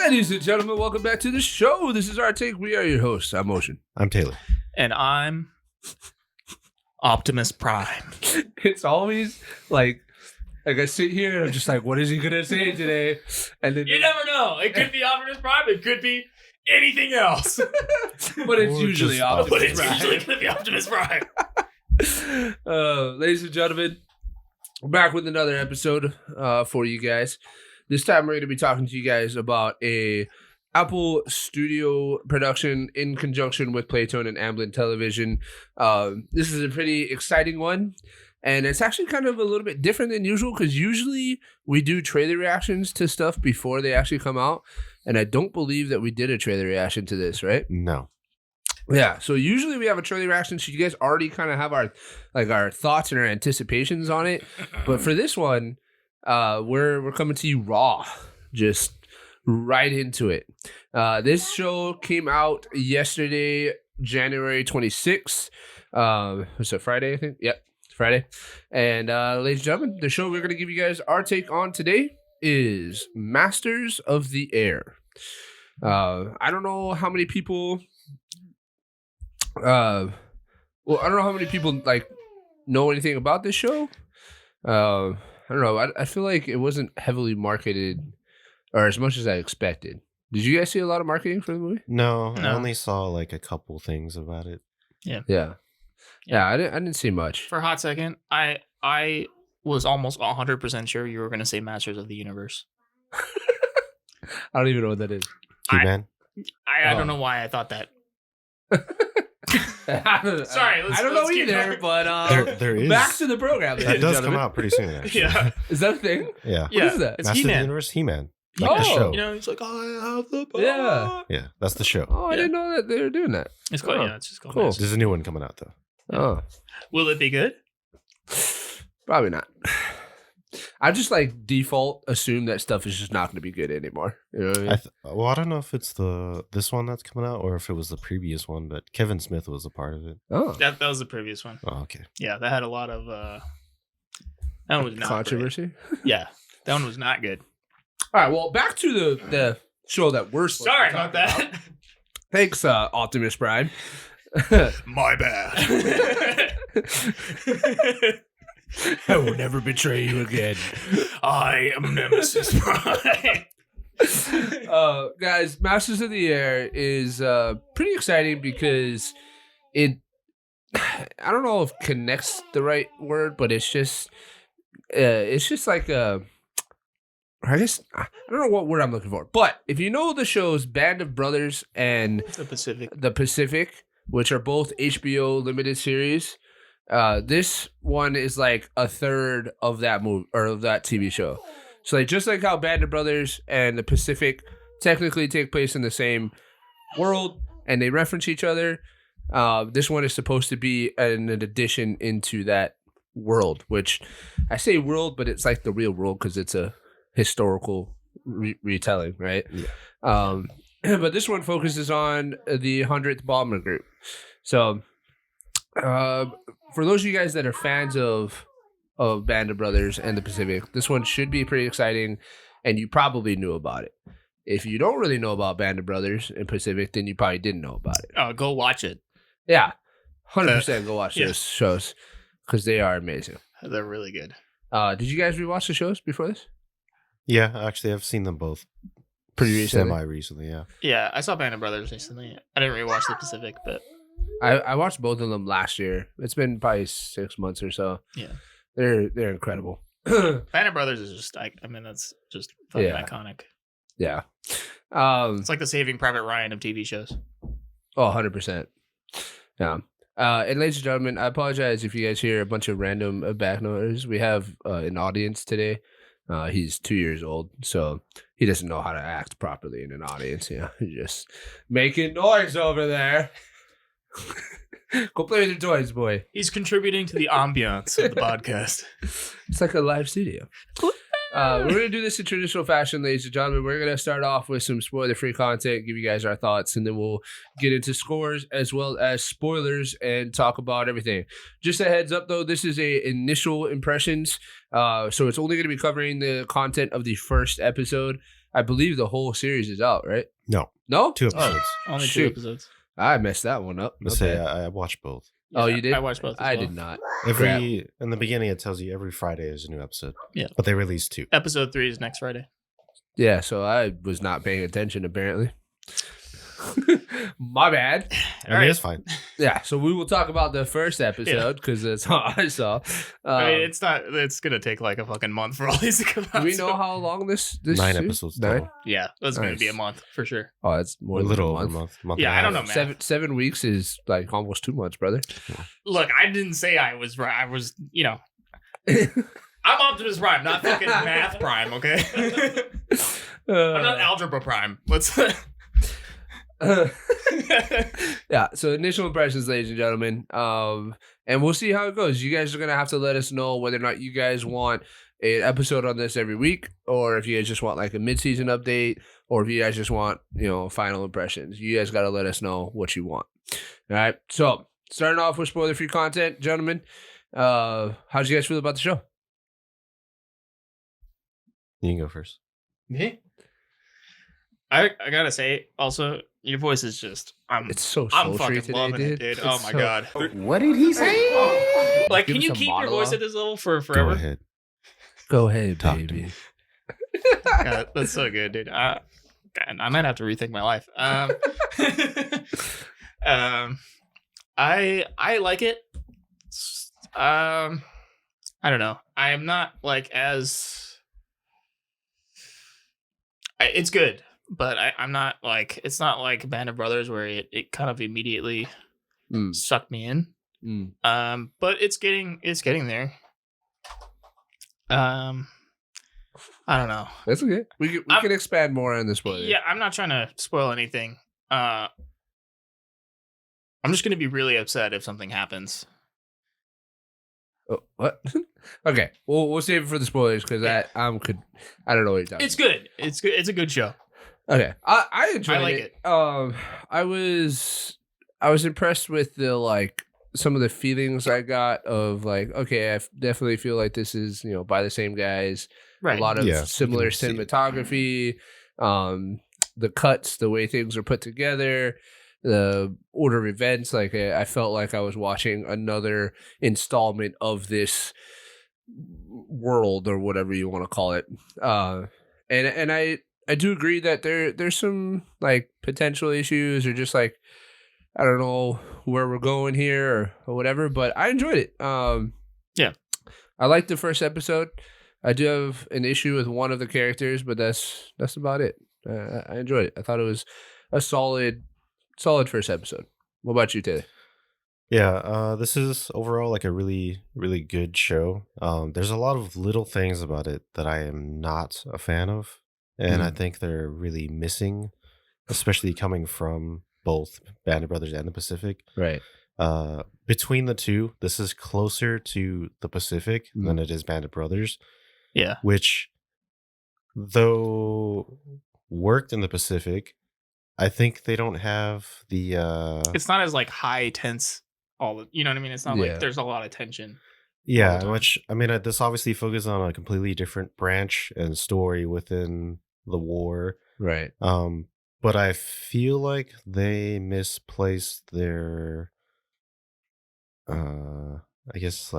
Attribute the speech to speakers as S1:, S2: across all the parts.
S1: Ladies and gentlemen, welcome back to the show. This is Our Take. We are your hosts. I'm Ocean.
S2: I'm Taylor.
S3: And I'm Optimus Prime.
S1: It's always like I sit here and I'm just like, what is he going to say today? And then
S3: You never know. It could be Optimus Prime. It could be anything else.
S1: But it's usually Optimus
S3: But it's
S1: Prime.
S3: usually going to be Optimus Prime.
S1: Ladies and gentlemen, we're back with another episode for you guys. This time we're going to be talking to you guys about a Apple Studio production in conjunction with Playtone and Amblin Television. This is a pretty exciting one, and it's actually kind of a little bit different than usual because usually we do trailer reactions to stuff before they actually come out, and I don't believe that we did a trailer reaction to this, right?
S2: No.
S1: Yeah, so usually we have a trailer reaction, so you guys already kind of have our thoughts and our anticipations on it. But for this one, we're coming to you raw, just right into it. This show came out yesterday, January 26th. Was it Friday, I think? Yep, it's Friday. And ladies and gentlemen, the show we're going to give you guys our take on today is Masters of the Air. I don't know how many people... I don't know how many people know anything about this show. I don't know. I feel like it wasn't heavily marketed or as much as I expected. Did you guys see a lot of marketing for the movie?
S2: No. I only saw a couple things about it.
S1: Yeah. I didn't see much.
S3: For a hot second, I was almost 100% sure you were going to say Masters of the Universe.
S1: I don't even know what that is.
S2: He-Man?
S3: I don't know why I thought that. Sorry,
S1: I don't know either, but
S2: There is.
S1: back to the program.
S2: That does come out pretty soon, actually.
S3: Yeah.
S1: Is that a thing?
S2: Yeah.
S1: What is that?
S3: It's
S2: Master of the
S3: He-Man.
S2: Universe, He-Man.
S1: Oh.
S2: Like the show.
S3: You know, he's like, I have the power.
S1: Yeah.
S2: Yeah, that's the show.
S1: Oh, I didn't know that they were doing that.
S3: It's cool.
S1: Oh,
S3: Yeah, it's just called
S1: cool.
S3: Masters.
S2: There's a new one coming out, though.
S1: Oh,
S3: Will it be good?
S1: probably not. I just default assume that stuff is just not going to be good anymore. You know what I mean?
S2: I don't know if it's this one that's coming out or if it was the previous one, but Kevin Smith was a part of it.
S1: Oh,
S3: That was the previous one.
S2: Oh, okay.
S3: Yeah, that had a lot of that one was not
S1: controversy.
S3: great. Yeah, that one was not good.
S1: All right, well, back to the show that we're supposed
S3: Sorry
S1: to
S3: about
S1: talk
S3: that.
S1: Thanks, Optimus Prime.
S3: My bad.
S1: I will never betray you again.
S3: I am Nemesis Prime.
S1: Guys, Masters of the Air is pretty exciting because it, I don't know if connects the right word, but it's just like a, I guess, I don't know what word I'm looking for, but if you know the shows Band of Brothers and
S3: The
S1: Pacific, which are both HBO limited series, this one is like a third of that movie or of that TV show. So just like how Band of Brothers and the Pacific technically take place in the same world and they reference each other, this one is supposed to be an addition into that world, which I say world, but it's like the real world because it's a historical retelling, right?
S2: Yeah.
S1: But this one focuses on the 100th Bomber Group. So, for those of you guys that are fans of Band of Brothers and the Pacific, this one should be pretty exciting, and you probably knew about it. If you don't really know about Band of Brothers and Pacific, then you probably didn't know about it.
S3: Oh, go watch it.
S1: Yeah, 100% go watch
S3: Yeah.
S1: those shows because they are amazing.
S3: They're really good.
S1: Did you guys rewatch the shows before this?
S2: Yeah, actually, I've seen them both
S1: Pretty recently.
S2: Semi-recently, yeah.
S3: Yeah, I saw Band of Brothers recently. I didn't rewatch the Pacific, but
S1: I watched both of them last year. It's been probably 6 months or so.
S3: yeah,
S1: They're incredible.
S3: Band of Brothers is just that's just fucking
S1: Yeah.
S3: iconic.
S1: Yeah.
S3: It's like the Saving Private Ryan of TV shows.
S1: Oh, 100%. Yeah. And ladies and gentlemen, I apologize if you guys hear a bunch of random back noise. We have an audience today. He's 2 years old, so he doesn't know how to act properly in an audience. You know, he's just making noise over there. Go play with your toys, boy.
S3: He's contributing to the ambiance of the podcast.
S1: It's like a live studio. We're going to do this in traditional fashion, ladies and gentlemen. We're going to start off with some spoiler-free content, give you guys our thoughts, and then we'll get into scores as well as spoilers and talk about everything. Just a heads up, though, this is a initial impressions, so it's only going to be covering the content of the first episode. I believe the whole series is out, right?
S2: No,
S1: No?
S2: 2 episodes.
S3: Only 2
S1: Shoot.
S3: episodes.
S1: I messed that one up.
S2: Let's say
S1: Okay.
S2: I watched both.
S1: Oh,
S3: Yeah,
S1: you did?
S3: I watched both.
S1: I did not.
S2: In the beginning, it tells you every Friday is a new episode.
S3: Yeah.
S2: But they release 2.
S3: Episode 3 is next Friday.
S1: Yeah, so I was not paying attention, apparently. My bad.
S2: I mean, it's fine.
S1: Yeah, so we will talk about the first episode because that's all I saw.
S3: I mean, it's gonna take like a fucking month for all these to come out.
S1: do we know
S3: so-
S1: how long this
S2: 9
S1: series-
S2: episodes
S1: Nine?
S2: total.
S3: Yeah, that's gonna be a
S1: Nice.
S3: month for sure.
S1: Oh, that's more
S2: A
S1: than
S2: little
S1: a
S2: over a
S1: month.
S2: month.
S3: Yeah,
S2: and a
S3: I don't
S2: half.
S3: know, man.
S1: 7 weeks is like almost 2 months, brother.
S3: Look, I didn't say I was right. I was, I'm Optimus Prime, not fucking Math Prime. Okay, I'm not Algebra Prime. Let's.
S1: Yeah, so initial impressions, ladies and gentlemen, and we'll see how it goes. You guys are gonna have to let us know whether or not you guys want an episode on this every week, or if you guys just want like a mid-season update, or if you guys just want final impressions. You guys got to let us know what you want. All right, so starting off with spoiler-free content, gentlemen, how'd you guys feel about the show?
S2: You can go first.
S3: Me? I gotta say, also, your voice is just.
S1: It's so
S3: I'm
S1: sultry
S3: fucking
S1: today,
S3: loving it, dude. Oh
S1: It's
S3: my
S1: so-
S3: god.
S2: What did he say?
S3: Like,
S1: Give
S3: can
S1: us
S3: you
S1: a
S3: keep your voice
S1: monologue.
S3: at this level for
S2: Go
S3: forever?
S2: ahead.
S1: Go ahead,
S2: Talk to
S1: baby.
S2: me.
S3: God, that's so good, dude. God, I might have to rethink my life. I like it. I don't know. I am not like as. It's good, but I'm not like it's not like Band of Brothers where it kind of immediately
S1: Mm,
S3: sucked me in.
S1: mm.
S3: But it's getting there. I don't know.
S1: That's okay. We can expand more on the spoiler.
S3: Yeah, I'm not trying to spoil anything. I'm just gonna be really upset if something happens.
S1: Oh, what? Okay, we'll save it for the spoilers because
S3: Yeah.
S1: I don't know what you're talking.
S3: It's good. It's good. It's a good show.
S1: Okay, I enjoyed
S3: I like
S1: it. I was impressed with the some of the feelings I got of okay, I definitely feel like this is by the same guys.
S3: Right.
S1: A lot of
S2: Yeah,
S1: similar
S2: you can see it.
S1: cinematography, the cuts, the way things are put together, the order of events. I felt like I was watching another installment of this world or whatever you want to call it. And I do agree that there's some potential issues or just I don't know where we're going here or whatever, but I enjoyed it.
S3: Yeah.
S1: I liked the first episode. I do have an issue with one of the characters, but that's about it. I enjoyed it. I thought it was a solid first episode. What about you, Taylor?
S2: Yeah, this is overall a really, really good show. There's a lot of little things about it that I am not a fan of, and I think they're really missing, especially coming from both Band of Brothers and the Pacific.
S1: Right.
S2: Between the two, this is closer to the Pacific than it is Band of Brothers,
S3: Yeah.
S2: which, though worked in the Pacific, I think they don't have the
S3: It's not as high tense. You know what I mean? It's not
S1: Yeah.
S3: there's a lot of tension.
S2: yeah,
S3: time.
S2: which I mean, this obviously focuses on a completely different branch and story within the war.
S1: Right.
S2: But I feel like they misplaced their, I guess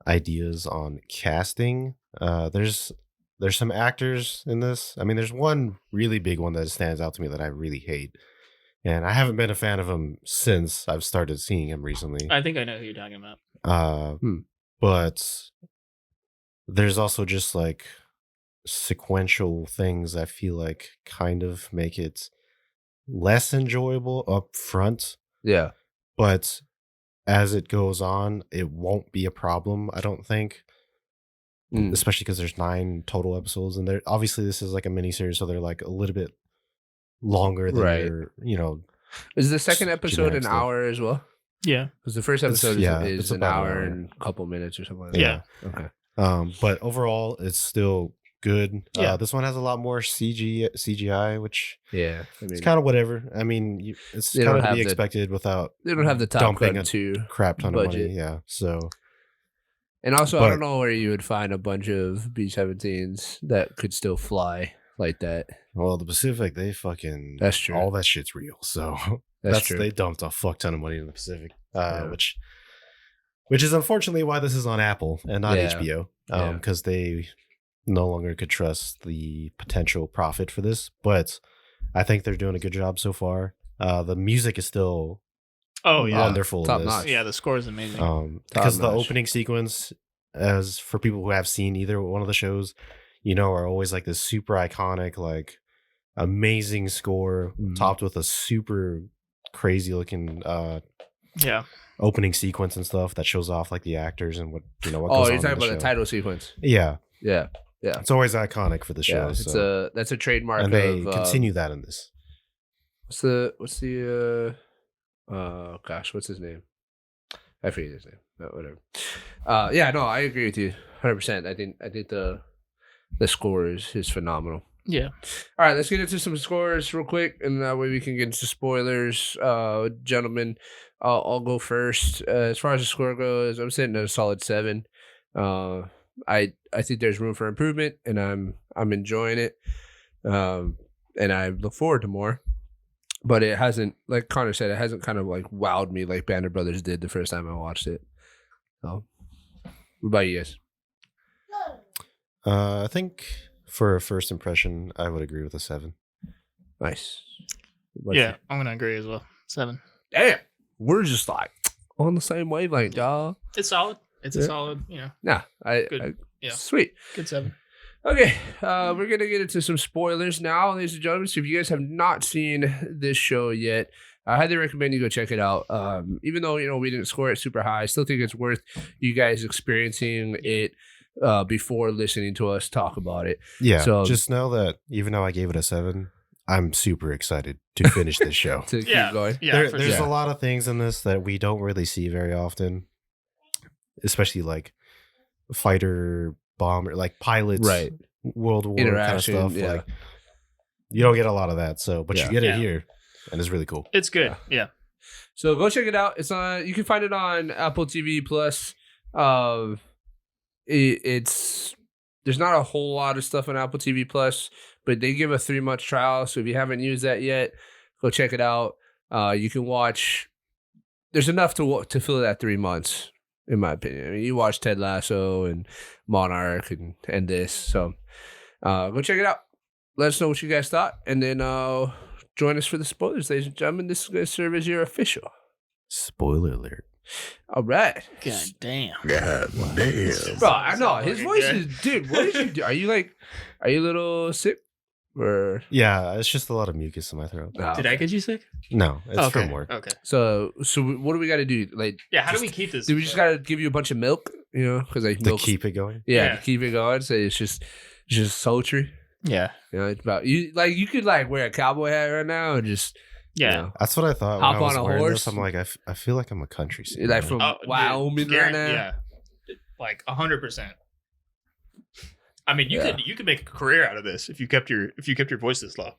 S2: ideas on casting. There's some actors in this. I mean, there's one really big one that stands out to me that I really hate, and I haven't been a fan of him since I've started seeing him recently.
S3: I think I know who you're talking about.
S2: But there's also just sequential things I feel kind of make it less enjoyable up front,
S1: Yeah.
S2: but as it goes on, it won't be a problem, I don't think. Especially because there's 9 total episodes, and obviously this is a mini series, so they're a little bit longer than
S1: Right.
S2: your,
S1: Is the second episode
S2: generic
S1: an
S2: stuff.
S1: hour as well?
S3: Yeah.
S1: Because the first
S2: It's-
S1: episode
S2: yeah,
S1: is
S2: it's
S1: an
S2: about an
S1: hour
S2: hour.
S1: and a couple minutes or something like that.
S3: Yeah.
S1: Okay.
S2: But overall, it's still good.
S3: Yeah.
S2: This one has a lot more CGI, which
S1: Yeah, I
S2: it's
S1: mean,
S2: kind of whatever. I mean, it's
S1: They
S2: kind
S1: don't
S2: of to
S1: have
S2: be
S1: the-
S2: expected without
S1: they don't have the Top
S2: dumping
S1: Gun
S2: a
S1: 2
S2: crap ton
S1: budget.
S2: of money. Yeah, so
S1: And also, I
S2: But-
S1: don't know where you would find a bunch of B-17s that could still fly like that.
S2: well, the Pacific, they fucking
S1: That's true.
S2: all that shit's real. So
S1: That's true.
S2: they dumped a fuck ton of money in the Pacific,
S1: Yeah.
S2: which is unfortunately why this is on Apple and not
S1: Yeah.
S2: HBO,
S1: Yeah.
S2: because they no longer could trust the potential profit for this. But I think they're doing a good job so far. The music is still
S3: Oh yeah,
S2: wonderful
S1: Top
S2: in this.
S1: notch.
S3: yeah. The score is amazing.
S2: Because the
S1: Top-notch.
S2: opening sequence, as for people who have seen either one of the shows, are always like this super iconic, like amazing score
S1: Mhm.
S2: topped with a super crazy looking
S3: Yeah,
S2: opening sequence and stuff that shows off like the actors and what what
S1: Oh,
S2: goes
S1: you're
S2: on
S1: talking
S2: in the
S1: about the
S2: show.
S1: title sequence.
S2: Yeah,
S1: Yeah,
S2: it's always iconic for the show.
S1: yeah. It's
S2: so.
S1: that's a trademark
S2: And they
S1: of
S2: continue that in this.
S1: what's the oh gosh, what's his name? I forget his name. But whatever. Yeah, no, I agree with you 100%. I think the score is phenomenal.
S3: yeah.
S1: All right, let's get into some scores real quick, and that way we can get into spoilers. Gentlemen, I'll go first. As far as the score goes, I'm sitting at a solid 7. I think there's room for improvement, and I'm enjoying it. And I look forward to more. But it hasn't, like Connor said, it hasn't kind of like wowed me like Band of Brothers did the first time I watched it. So, what about you guys?
S2: I think for a first impression, I would agree with a 7.
S1: Nice. What about
S3: Yeah,
S1: you?
S3: I'm gonna agree as well. 7.
S1: Damn, we're just like on the same wavelength, y'all.
S3: It's solid. It's
S1: Yeah.
S3: a solid.
S1: Nah,
S3: Good. Yeah.
S1: Sweet.
S3: Good 7.
S1: Okay, we're gonna get into some spoilers now, ladies and gentlemen. So if you guys have not seen this show yet, I highly recommend you go check it out. Even though we didn't score it super high, I still think it's worth you guys experiencing it before listening to us talk about it.
S2: Yeah,
S1: So-
S2: just know that even though I gave it a 7, I'm super excited to finish this show.
S1: To keep
S3: Yeah.
S1: going.
S3: Yeah, for
S2: There's
S3: sure.
S2: a lot of things in this that we don't really see very often, especially like fighter bomber, like pilots,
S1: Right.
S2: World War kind of
S1: Interaction,
S2: stuff.
S1: yeah.
S2: Like you don't get a lot of that, but
S1: Yeah.
S2: you get it
S3: Yeah.
S2: here, and it's really cool.
S3: It's good. Yeah.
S1: So go check it out. It's on. You can find it on Apple TV Plus. It's there's not a whole lot of stuff on Apple TV Plus, but they give a 3-month trial. So if you haven't used that yet, go check it out. You can watch. There's enough to fill that 3 months, in my opinion. I mean, you watch Ted Lasso and Monarch and this. So go check it out. Let us know what you guys thought, and then join us for the spoilers, ladies and gentlemen. This is going to serve as your official.
S2: Spoiler alert.
S1: All right.
S3: God damn.
S2: God damn.
S1: Bro, I know his
S3: fucking
S1: voice
S3: good.
S1: is, dude. What did you do? Are you a little sick? Or
S2: Yeah, it's just a lot of mucus in my throat.
S1: no?
S3: Did I get you sick?
S2: No, it's
S3: okay.
S2: from work.
S3: Okay.
S1: So what do we got to do? Like,
S3: Yeah. How do
S1: just-
S3: we keep this?
S1: do we just got to give you a bunch of milk? Because like
S2: To
S1: milk.
S2: keep it going.
S1: Yeah,
S3: Yeah.
S1: to keep it going. So it's just sultry.
S3: Yeah.
S1: It's about you. Like you could like wear a cowboy hat right now and just
S3: Yeah.
S2: That's what I thought.
S1: Hop
S2: when I was
S1: on a
S2: wearing
S1: horse.
S2: This, I'm like, I feel like I'm a country singer.
S1: like from
S3: Oh, dude,
S1: Wyoming
S3: Gary-
S1: right now.
S3: Yeah. Like 100%. I mean, you could make a career out of this if you kept your voice this low.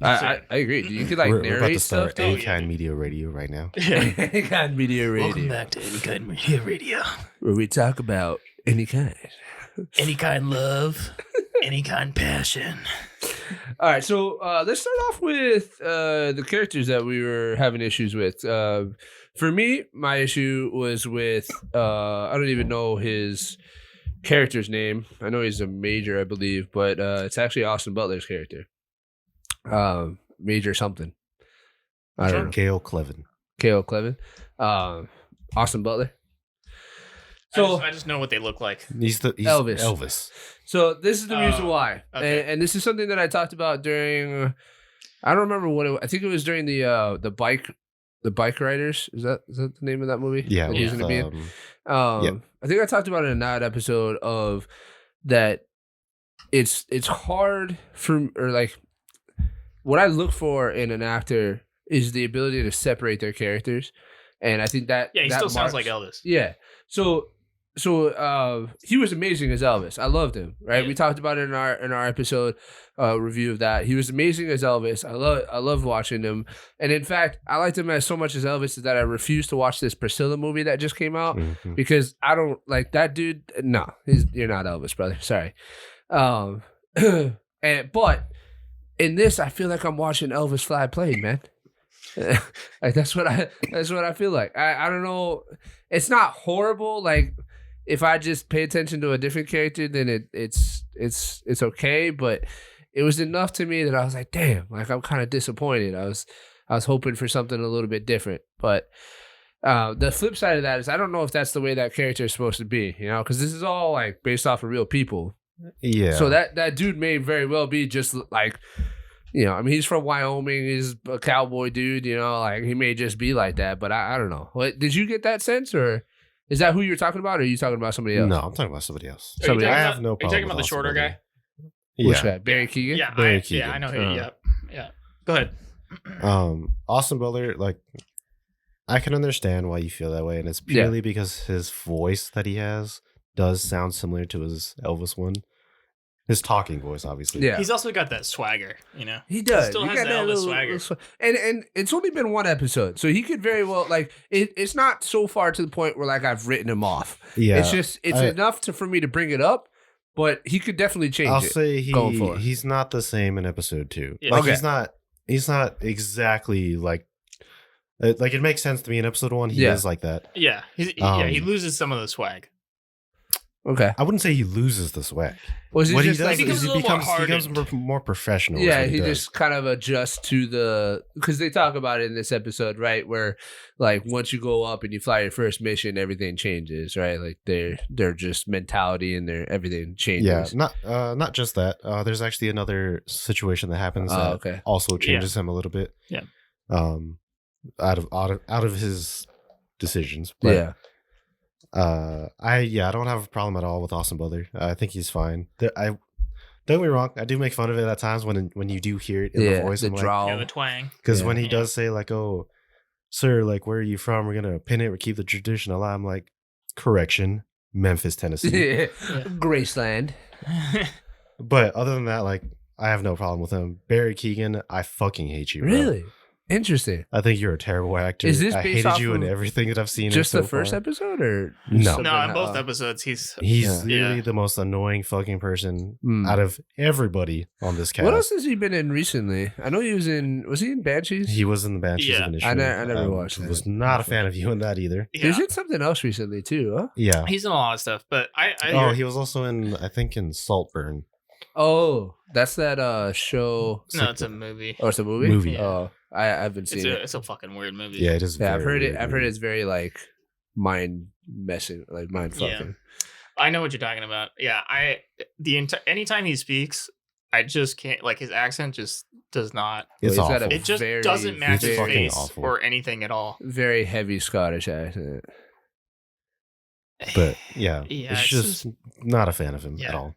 S1: I agree. Dude. You could like
S2: we're about to
S1: narrate
S2: start
S1: stuff.
S3: Oh,
S2: A
S3: yeah,
S2: Kind
S3: dude.
S2: Media Radio right now.
S3: Yeah.
S1: God, media radio,
S3: Welcome back to Any Kind Media Radio.
S1: where we talk about any kind.
S3: Any kind love, any kind passion.
S1: All right, so let's start off with the characters that we were having issues with. For me, my issue was with I don't even know his character's name. I know he's a major, I believe, but it's actually Austin Butler's character. Major something. I don't know.
S2: Gail Clevin.
S1: K.O. Clevin. Austin Butler. So
S3: I just know what they look like.
S2: He's
S1: Elvis.
S2: Elvis.
S1: So this is the reason
S3: Oh,
S1: why,
S3: okay.
S1: and this is something that I talked about during. I don't remember what I think it was during the bike riders. Is that the name of that movie?
S2: Yeah,
S1: that he's
S2: with,
S1: gonna be in.
S2: yeah.
S1: I think I talked about it in that episode of that. It's hard like what I look for in an actor is the ability to separate their characters, and I think that
S3: Yeah, he
S1: that
S3: still sounds
S1: marks-
S3: like Elvis.
S1: Yeah. So he was amazing as Elvis. I loved him. Right,
S3: Yeah.
S1: we talked about it in our episode review of that. He was amazing as Elvis. I loved watching him, and in fact, I liked him as so much as Elvis that I refused to watch this Priscilla movie that just came out
S2: Mhm.
S1: because I don't like that dude. No, you're not Elvis, brother. Sorry. But in this, I feel like I'm watching Elvis fly plane, man. Like that's what I feel like. I don't know. It's not horrible. Like if I just pay attention to a different character, then it's okay. But it was enough to me that I was like, damn. Like I'm kind of disappointed. I was hoping for something a little bit different. But the flip side of that is I don't know if that's the way that character is supposed to be. You know, because this is all like based off of real people.
S2: Yeah.
S1: So that dude may very well be just like. You know, I mean, he's from Wyoming. He's a cowboy dude. You know, like he may just be like that. But I don't know. What, did you get that sense, or is that who you're talking about, or are you talking about somebody else?
S2: No, I'm talking about somebody else.
S3: Are you talking
S2: I
S3: about-
S2: have no
S3: Are you
S2: problem.
S3: talking about the
S2: with
S3: shorter
S2: Austin
S3: guy?
S2: Butler.
S1: Which
S2: Yeah.
S1: guy? Barry Keegan.
S3: Yeah,
S2: Barry
S3: I
S2: Keoghan.
S3: know who. Yeah. Go ahead.
S2: Austin Butler, like, I can understand why you feel that way, and it's purely because his voice that he has does sound similar to his Elvis one. His talking voice, obviously.
S1: Yeah,
S3: He's also got that swagger, you know.
S1: he does.
S3: still
S1: He
S3: has
S1: got
S3: the
S1: that
S3: Elvis swagger.
S1: and it's only been one episode, so he could very well like it's not so far to the point where like I've written him off.
S2: Yeah.
S1: It's just enough for me to bring it up, but he could definitely change
S2: I'll
S1: it.
S2: say
S1: going forward.
S2: he's not the same in episode 2.
S3: Yeah.
S2: Like
S1: Okay.
S2: he's not exactly like it makes sense to me in episode 1 he
S1: Yeah.
S2: is like that.
S3: Yeah, he
S2: Um,
S3: loses some of the swag.
S1: Okay,
S2: I wouldn't say he loses the swag.
S1: was it
S2: What he
S1: just
S2: does
S1: like
S3: He becomes
S2: is
S3: a
S2: he
S3: little more
S2: becomes
S3: hardened.
S2: more professional. is
S1: yeah,
S2: what
S1: he
S2: does.
S1: just kind of adjusts to the because they talk about it in this episode, right? Where like once you go up and you fly your first mission, everything changes, right? Like their just mentality and their everything changes.
S2: Yeah, not just that. There's actually another situation that happens
S1: Oh,
S2: that
S1: okay.
S2: also changes him a little bit.
S3: Yeah.
S2: Out of his decisions. But,
S1: Yeah.
S2: I don't have a problem at all with Austin Butler. I think he's fine. Don't get me wrong. I do make fun of it at times when you do hear it in the voice.
S1: the
S2: I'm like,
S1: drawl.
S3: Yeah, the twang.
S2: because
S1: Yeah.
S2: when he
S3: Yeah.
S2: does say like, "Oh, sir, like where are you from? We're gonna pin it or keep the tradition alive." I'm like, correction, Memphis, Tennessee.
S1: Yeah.
S3: Yeah.
S1: Graceland.
S2: But other than that, like, I have no problem with him. Barry Keoghan, I fucking hate you. Bro.
S1: Really? Interesting.
S2: I think you're a terrible actor.
S1: Is this
S2: I
S1: based
S2: hated
S1: off
S2: you in
S1: of
S2: everything that I've seen.
S1: Just
S2: in
S1: the
S2: so
S1: first
S2: far.
S1: episode, or
S2: No.
S1: something
S3: No, in both
S1: else?
S3: episodes, he's
S2: He's
S1: Yeah.
S2: literally
S3: Yeah.
S2: the most annoying fucking person
S1: Hmm.
S2: out of everybody on this cast.
S1: What else has he been in recently? I know he was he in Banshees?
S2: He was in the Banshees
S3: Yeah.
S2: of Inisherin.
S1: I never watched that.
S2: Was not a fan of you in that either.
S1: He
S3: yeah.
S1: was in something else recently too, huh?
S2: Yeah.
S3: He's in a lot of stuff, but I
S2: Oh,
S3: hear-
S2: he was also in, I think, in Saltburn.
S1: Oh, that's that show.
S3: no, it's a movie.
S1: Oh, it's a movie.
S2: Movie.
S1: Oh, I haven't seen it.
S3: It's a fucking weird movie.
S2: Yeah, it is.
S1: Yeah, I've
S2: very
S1: heard it.
S2: weird
S1: I've heard
S2: movie.
S1: it's very like mind messing, like mind
S3: Yeah.
S1: fucking.
S3: I know what you're talking about. Yeah, anytime he speaks, I just can't, like, his accent just does not.
S2: It's
S1: Well, he's got
S2: awful.
S1: a
S3: It just
S1: very-
S3: doesn't match
S2: It's
S3: his
S2: fucking
S3: face
S2: awful.
S3: or anything at all.
S1: Very heavy Scottish accent.
S2: But yeah,
S3: Yeah,
S2: it's
S3: it's
S2: just not a fan of him at
S3: Yeah.
S2: all.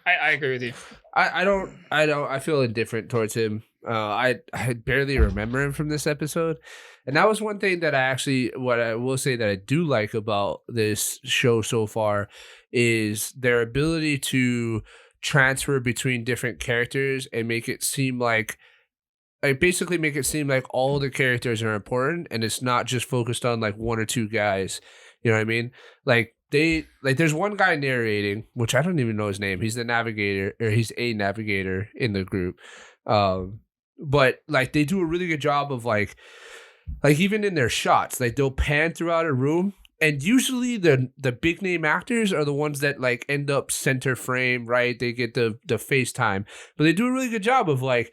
S3: I agree with you.
S1: I feel indifferent towards him. I barely remember him from this episode, and that was one thing that what I will say that I do like about this show so far is their ability to transfer between different characters and make it seem like basically make it seem like all the characters are important and it's not just focused on like one or two guys. You know what I mean? Like there's one guy narrating, which I don't even know his name. He's the navigator, or he's a navigator in the group. But like they do a really good job of like even in their shots, like they'll pan throughout a room, and usually the big name actors are the ones that like end up center frame, right? They get the FaceTime, but they do a really good job of like.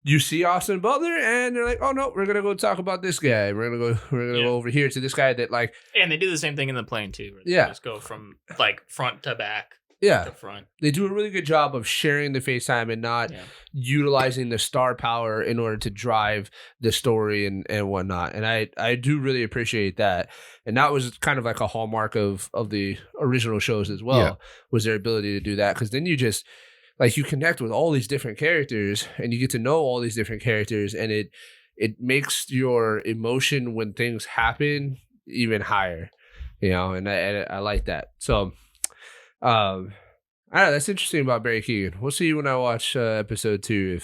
S1: You see Austin Butler, and they're like, "Oh no, we're gonna go talk about this guy. We're gonna
S3: Yeah.
S1: go over here to this guy that like,
S3: And they do the same thing in the plane too. Where they
S1: Yeah.
S3: just go from like front to back
S1: yeah,
S3: to front.
S1: they do a really good job of sharing the FaceTime and not
S3: Yeah.
S1: utilizing the star power in order to drive the story and whatnot. And I do really appreciate that. And that was kind of like a hallmark of the original shows as well,
S2: Yeah.
S1: was their ability to do that. Because then you just like you connect with all these different characters and you get to know all these different characters, and it makes your emotion when things happen even higher. you know, and I like that. So, I don't know. That's interesting about Barry Keoghan. We'll see when I watch episode 2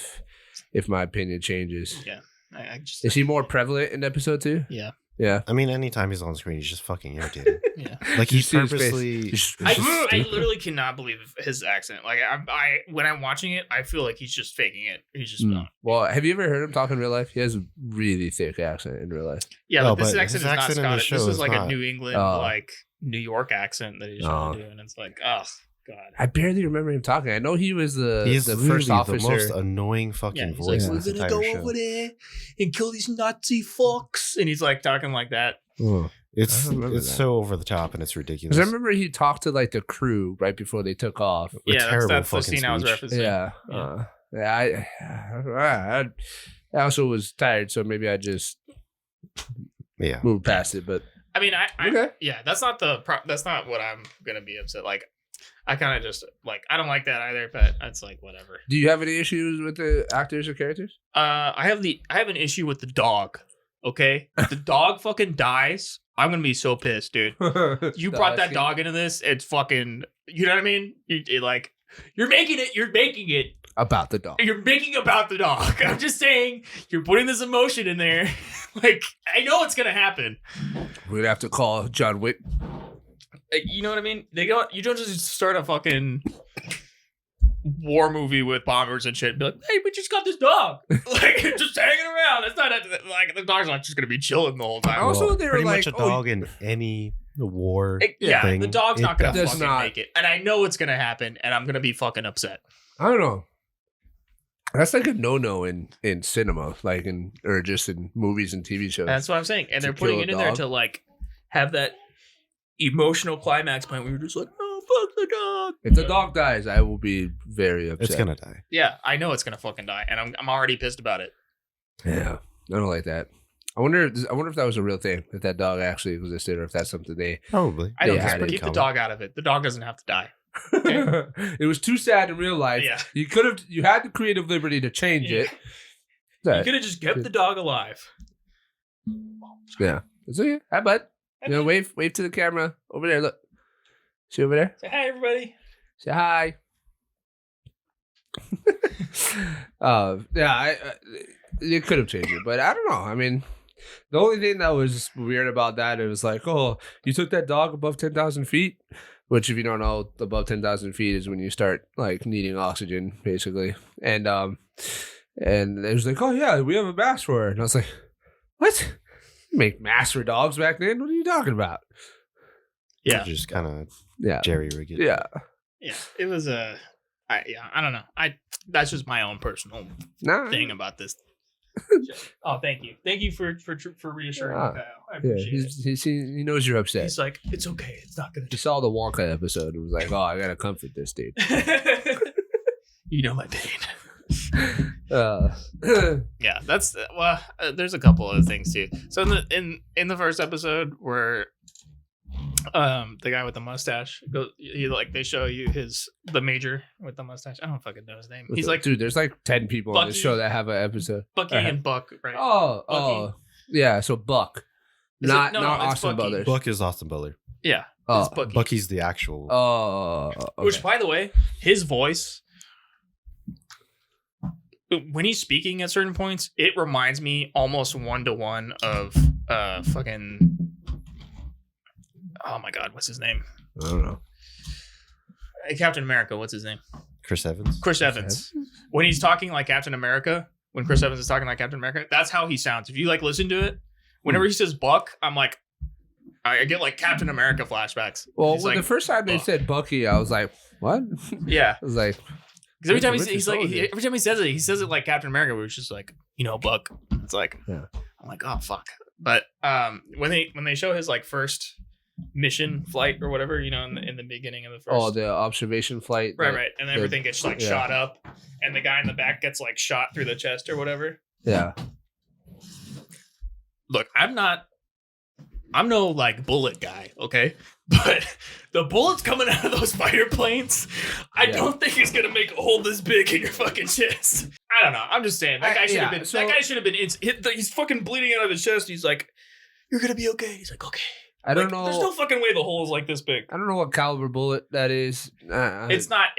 S1: if my opinion changes.
S3: Yeah. I just,
S1: Is he more prevalent in episode 2?
S3: Yeah.
S1: Yeah.
S2: I mean, anytime he's on screen, he's just fucking irritating.
S3: Yeah.
S2: Like
S1: You
S2: he's
S1: see his face.
S2: purposely.
S1: He's
S3: I
S2: stupid.
S3: literally cannot believe his accent. Like I when I'm watching it, I feel like he's just faking it. He's just not.
S1: Well, have you ever heard him talk in real life? He has a really thick accent in real life.
S3: Yeah,
S2: No,
S3: but this
S2: but
S3: accent
S2: his
S3: is not
S2: accent in the
S3: Scottish.
S2: show
S3: This is
S2: is
S3: like
S2: not.
S3: a New England,
S1: Oh.
S3: like New York accent that he's trying to do, and it's like, oh god.
S1: I barely remember him talking. I know he was
S2: He's
S1: the
S2: literally
S1: first officer.
S2: the most annoying fucking
S3: Yeah, he's
S2: voice
S3: like,
S2: in
S3: we're
S2: this
S3: gonna
S2: entire
S3: go
S2: show.
S3: over there and kill these Nazi fucks, and he's like talking like that.
S1: Oh.
S2: It's
S1: I remember that.
S2: so over the top and it's ridiculous.
S1: 'Cause I remember he talked to like the crew right before they took off.
S2: A
S3: Yeah,
S2: terrible
S3: that's the
S2: fucking
S3: scene I was
S2: speech.
S3: referencing.
S1: Yeah. I also was tired, so maybe I just
S2: Yeah.
S1: moved past it. But
S3: I mean,
S1: okay.
S3: yeah, that's not that's not what I'm gonna be upset. Like, I kind of just like I don't like that either, but it's like whatever.
S1: Do you have any issues with the actors or characters?
S3: I have an issue with the dog. Okay, if the dog fucking dies, I'm gonna be so pissed, dude. You brought that dog into this. It's fucking. You know what I mean? You're making it.
S1: About the dog.
S3: You're making about the dog. I'm just saying, you're putting this emotion in there. Like, I know it's gonna happen.
S1: We'd have to call John Wick.
S3: Like, you know what I mean? You don't just start a fucking war movie with bombers and shit and be like, hey, we just got this dog. Like, just hanging around. It's not like the dog's not just gonna be chilling the whole time.
S1: Also, they were
S2: pretty
S1: like,
S2: much a dog in any war
S3: Yeah,
S2: thing.
S3: the dog's not
S2: it
S3: gonna
S1: does
S3: fucking
S1: not.
S3: make it. And I know it's gonna happen, and I'm gonna be fucking upset.
S1: I don't know. That's like a no-no in cinema, like or just in movies and TV shows.
S3: That's what I'm saying. And
S1: To
S3: they're putting
S1: kill
S3: it
S1: a
S3: in there
S1: dog?
S3: to like have that emotional climax point where you're just like, oh fuck the dog.
S1: If the dog dies, I will be very upset.
S2: It's gonna die.
S3: Yeah, I know it's gonna fucking die, and I'm already pissed about it.
S1: Yeah, I don't like that. I wonder if that was a real thing, if that dog actually existed, or if that's something they.
S2: Probably.
S3: I don't
S1: Yeah,
S3: care.
S1: it's pretty
S3: Keep the
S2: common.
S3: dog out of it. The dog doesn't have to die.
S1: It was too sad in real life.
S3: Yeah.
S1: You had the creative liberty to change it.
S3: You could have just kept the dog alive.
S1: Yeah. It's okay. Hi, bud. You know, wave to the camera over there. Look. See over there?
S3: Say hi, everybody.
S1: Say hi. It could have changed it, but I don't know. I mean, the only thing that was weird about that, it was like, oh, you took that dog above 10,000 feet, which if you don't know, above 10,000 feet is when you start like needing oxygen, basically. And it was like, oh yeah, we have a mask for her. And I was like, what? You make masks for dogs back then? What are you talking about?
S3: Yeah.
S2: Just kind of
S1: Yeah.
S2: jerry rig it.
S1: Yeah.
S3: Yeah. It was I don't know. That's just my own personal
S1: Nah.
S3: thing about this. Oh, thank you. Thank you for reassuring me, Kyle. I
S1: Yeah,
S3: appreciate it.
S1: he knows you're upset.
S3: He's like, it's okay. It's not gonna
S1: He saw the Wonka episode and was like, oh, I gotta comfort this dude.
S3: You know my pain.
S1: Uh,
S3: Yeah, that's there's a couple other things too. So in the first episode where the guy with the mustache goes, they show you the major with the mustache. I don't fucking know his name. He's like
S1: dude, there's like 10 people on this
S3: Bucky.
S1: show that have an episode.
S3: Bucky and Buck, right?
S1: Oh, yeah. So Buck,
S3: Is it-
S1: not
S3: no,
S1: not
S3: it's
S1: Austin
S3: Bucky.
S1: Brothers.
S2: Buck is Austin Butler.
S3: Yeah,
S1: Oh,
S3: it's Bucky.
S2: Bucky's the actual.
S1: Oh, okay.
S3: Which, by the way, his voice, when he's speaking at certain points, it reminds me almost 1-to-1 of fucking. Oh my god, what's his name?
S1: I don't know.
S3: Captain America. What's his name?
S2: Chris Evans.
S3: Chris Evans. When he's talking like Captain America, when Chris Evans is talking like Captain America, that's how he sounds. If you like listen to it, whenever he says Buck, I'm like, I get like Captain America flashbacks.
S1: Well,
S3: He's
S1: when the
S3: like,
S1: first time they
S3: Buck.
S1: said Bucky, I was like, what?
S3: Yeah,
S1: I was like,
S3: because every time
S1: Winter
S3: he's like,
S1: Soldier.
S3: every time he says it like Captain America, where it's just like, Buck. It's like,
S1: Yeah.
S3: I'm like, oh fuck. But when they show his like first mission flight or whatever, in the beginning of the first.
S1: oh, the observation flight.
S3: Right, and everything gets like
S1: yeah.
S3: shot up, and the guy in the back gets like shot through the chest or whatever.
S1: Yeah.
S3: Look, I'm no like bullet guy, okay? But the bullets coming out of those fighter planes, I
S1: Yeah.
S3: don't think it's gonna make a hole this big in your fucking chest. I don't know. I'm just saying that guy should have been. He's fucking bleeding out of his chest. He's like, "You're gonna be okay." He's like, "Okay."
S1: I don't know.
S3: There's no fucking way the hole is like this big.
S1: I don't know what caliber bullet that is.
S3: It's not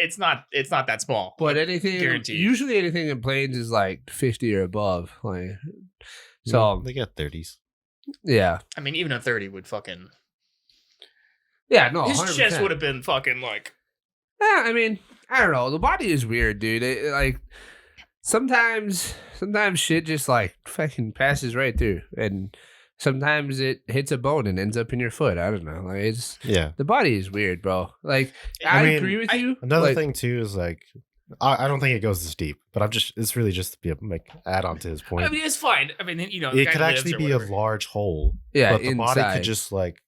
S3: that small.
S1: But anything,
S3: guaranteed.
S1: usually anything in planes is like 50 or above. Like, so
S2: they got 30s.
S1: Yeah.
S3: I mean, even a 30 would fucking.
S1: Yeah, no.
S3: His
S1: 100%.
S3: chest would have been fucking like.
S1: Yeah, I mean, I don't know. The body is weird, dude. Like sometimes shit just like fucking passes right through, and sometimes it hits a bone and ends up in your foot. I don't know. Like it's the body is weird, bro. Like I mean, agree with you.
S2: Another thing too is like I don't think it goes this deep, but it's really just to be a add on to his point.
S3: I mean, it's fine. I mean, you know,
S2: it could actually be a large hole.
S1: Yeah,
S2: but the body could just like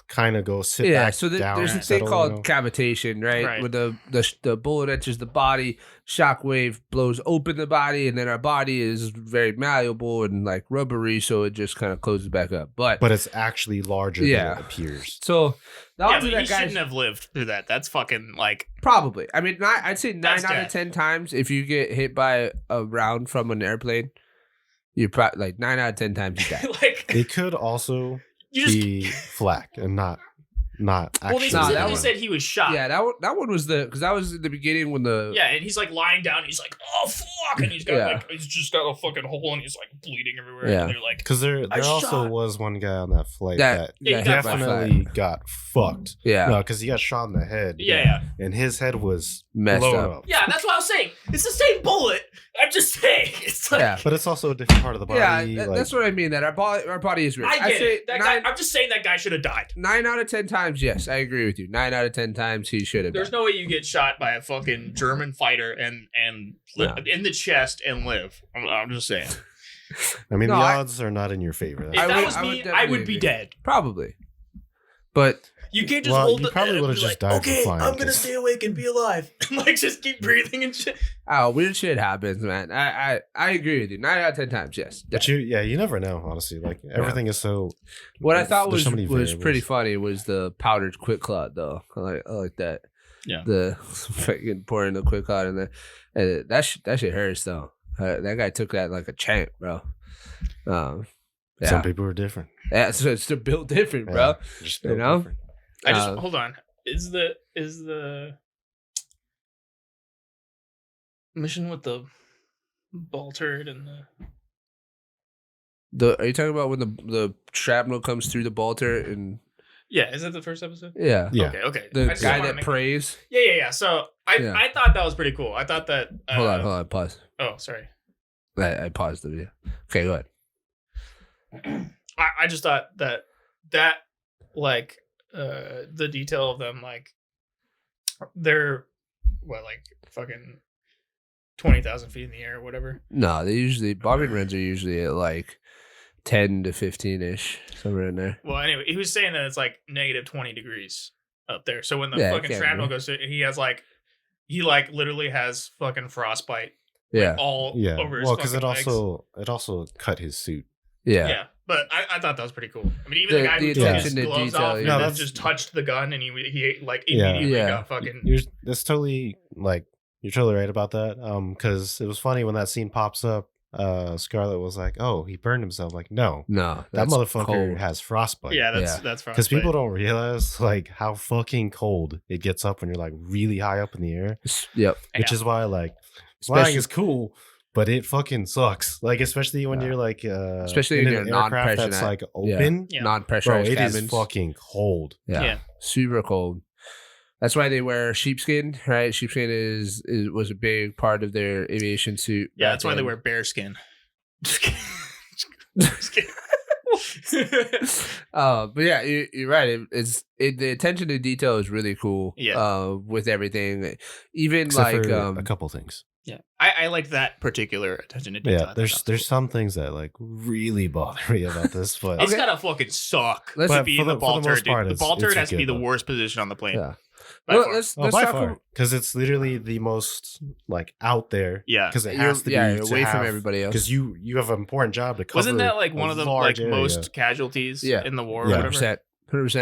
S2: kind of go sit back
S1: so
S2: down.
S1: There's a thing called cavitation, right? Where the bullet enters the body, shockwave blows open the body, and then our body is very malleable and like rubbery, so it just kind of closes back up. But
S2: it's actually larger than it appears.
S1: So
S3: but he shouldn't have lived through that. That's fucking like
S1: probably. I mean, I'd say 9 out of 10 times if you get hit by a round from an airplane, you're probably like 9 out of 10 times you die.
S2: It could also be flak and not actually.
S3: Well, they specifically said he was shot.
S1: Yeah, that one was because that was in the beginning when the
S3: and he's like lying down. He's like, oh fuck, and he's got he's just got a fucking hole and he's like bleeding everywhere.
S1: Yeah,
S3: and they're like,
S2: because there also was one guy on that flight that definitely got fucked.
S1: Yeah,
S2: no, because he got shot in the head.
S3: Yeah,
S2: and his head was
S1: messed
S2: blown up.
S3: Yeah, that's what I was saying. It's the same bullet. I'm just saying. It's like,
S2: but it's also a different part of the body.
S1: Yeah, that's what I mean. That our body is weird.
S3: I get it. That guy, I'm just saying that guy should have died.
S1: 9 out of 10 times, yes, I agree with you. 9 out of 10 times he should have.
S3: There's no way you get shot by a fucking German fighter and in the chest and live. I'm just saying.
S2: I mean, the odds are not in your favor.
S3: If that was me, I would be dead.
S1: Probably. But
S3: you can't just hold
S2: you probably would have just died.
S3: Okay, I'm gonna stay awake and be alive. Like just keep breathing and shit.
S1: Oh, weird shit happens, man. I agree with you. 9 out of 10 times, yes.
S2: But you never know, honestly. Like everything is so.
S1: What I thought was pretty funny was the powdered Quick Clot, though. I like that.
S3: Yeah.
S1: The fucking pouring the Quick Clot in there. And that shit hurts, though. That guy took that like a champ, bro.
S2: Some people are different.
S1: Yeah, so it's built different, bro.
S2: Just
S1: you know.
S2: Different.
S3: I just hold on. Is the mission with the ball turd and
S1: are you talking about when the shrapnel comes through the ball turret and?
S3: Yeah, is that the first episode?
S1: Yeah.
S3: Okay.
S1: The guy that prays.
S3: Yeah. So I thought that was pretty cool. I thought that.
S1: Hold on. Pause.
S3: Oh, sorry.
S1: I paused the video. Okay, go
S3: ahead. I just thought that like the detail of them like they're like fucking 20,000 feet in the air or whatever.
S1: No, bombing runs are usually at like 10 to 15-ish, somewhere in there.
S3: Well, anyway, he was saying that it's like negative 20 degrees up there. So when the fucking shrapnel goes through, he literally has fucking frostbite.
S1: Yeah.
S3: All over his
S2: because it also cut his suit.
S3: Yeah. But I thought that was pretty cool. I mean, even the guy who took his gloves off and just touched the gun and he like immediately got fucking.
S2: That's totally like you're totally right about that. Because it was funny when that scene pops up. Scarlett was like, "Oh, he burned himself." Like, no, that motherfucker
S1: cold.
S2: Has frostbite.
S3: Yeah, that's frostbite.
S2: Because people don't realize like how fucking cold it gets up when you're like really high up in the air.
S1: Yep.
S2: Which is why like flying is cool. But it fucking sucks. Like, especially when you're like,
S1: especially in an
S2: aircraft that's like open,
S1: non-pressurized cabins.
S2: It is fucking cold.
S1: Yeah, super cold. That's why they wear sheepskin, right? Sheepskin was a big part of their aviation suit.
S3: Yeah, that's why they wear bearskin. Just kidding.
S1: But yeah, you're right. The attention to detail is really cool.
S3: Yeah.
S1: With everything, even
S2: except
S1: like
S2: for a couple things.
S3: Yeah, I like that particular attention to detail.
S2: Yeah, there's some things that like really bother me about this, but
S3: it's gotta fucking suck to be in the ball turret. The ball turret has to be the worst position on the plane.
S1: Yeah.
S3: Let's
S2: talk because it's literally the most like out there.
S3: Yeah,
S2: because it has to be
S1: away from everybody else.
S2: Because you have an important job to cover.
S3: Wasn't that like one of the like
S2: area.
S3: Most casualties in the war?
S1: 100%.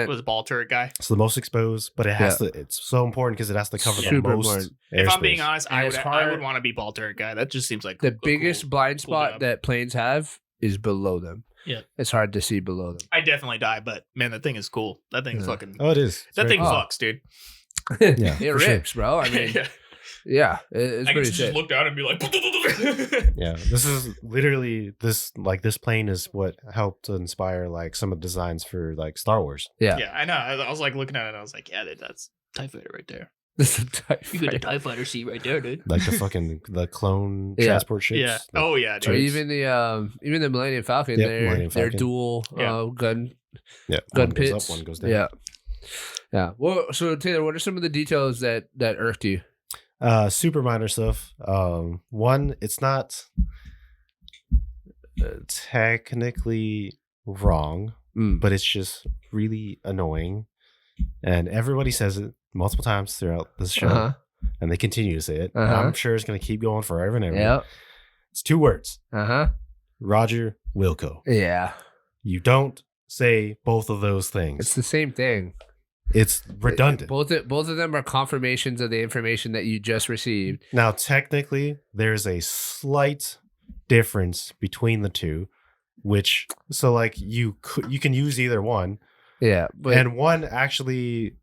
S3: Was ball turret guy.
S2: It's the most exposed, but it has to. It's so important because it has to cover the most.
S3: If I'm being honest, I would want to be ball turret guy. That just seems like
S1: the biggest blind spot that planes have is below them.
S3: Yeah.
S1: it's hard to see below them.
S3: I definitely die, but man, that thing is cool. That thing fucking.
S2: Oh, it is. It's
S3: That
S2: very
S3: thing
S2: cool.
S3: fucks, dude.
S2: Yeah,
S1: It
S2: for sure.
S1: rips, bro. I mean, yeah, it's
S3: I can
S1: pretty
S3: just
S1: sick.
S3: look down and be like.
S2: Yeah, this is literally this plane is what helped inspire like some of the designs for like Star Wars.
S1: Yeah.
S3: Yeah, I know. I was like looking at it. And I was like, yeah, dude, that's TIE fighter right there.
S1: This is a TIE
S3: You got the
S1: fighter.
S3: TIE fighter seat right there, dude.
S2: Like the clone
S1: Yeah.
S2: transport ships.
S3: Yeah.
S2: Like,
S3: Oh yeah,
S1: Or
S3: dude.
S1: even the Millennium Falcon,
S2: Yep,
S1: they're
S2: Millennium Falcon.
S1: dual
S3: Yeah.
S1: gun
S2: yeah,
S1: gun
S2: one goes
S1: pits.
S2: up, one goes down.
S1: Yeah. Yeah. Well, so Taylor, what are some of the details that irked you?
S2: Super minor stuff. One, it's not technically wrong, but it's just really annoying, and everybody says it multiple times throughout this show,
S1: Uh-huh.
S2: and they continue to say it. And
S1: Uh-huh.
S2: I'm sure it's going to keep going forever and ever.
S1: Yep.
S2: It's 2 words:
S1: Uh-huh.
S2: Roger Wilco.
S1: Yeah.
S2: You don't say both of those things.
S1: It's the same thing.
S2: It's redundant.
S1: Both of them are confirmations of the information that you just received.
S2: Now, technically, there's a slight difference between the two, which so like you can use either one,
S1: Yeah. But
S2: and one actually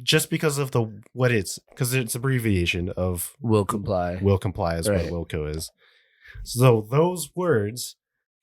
S2: just because of because it's abbreviation of
S1: will comply.
S2: will comply is
S1: Right.
S2: what Wilco is. So those words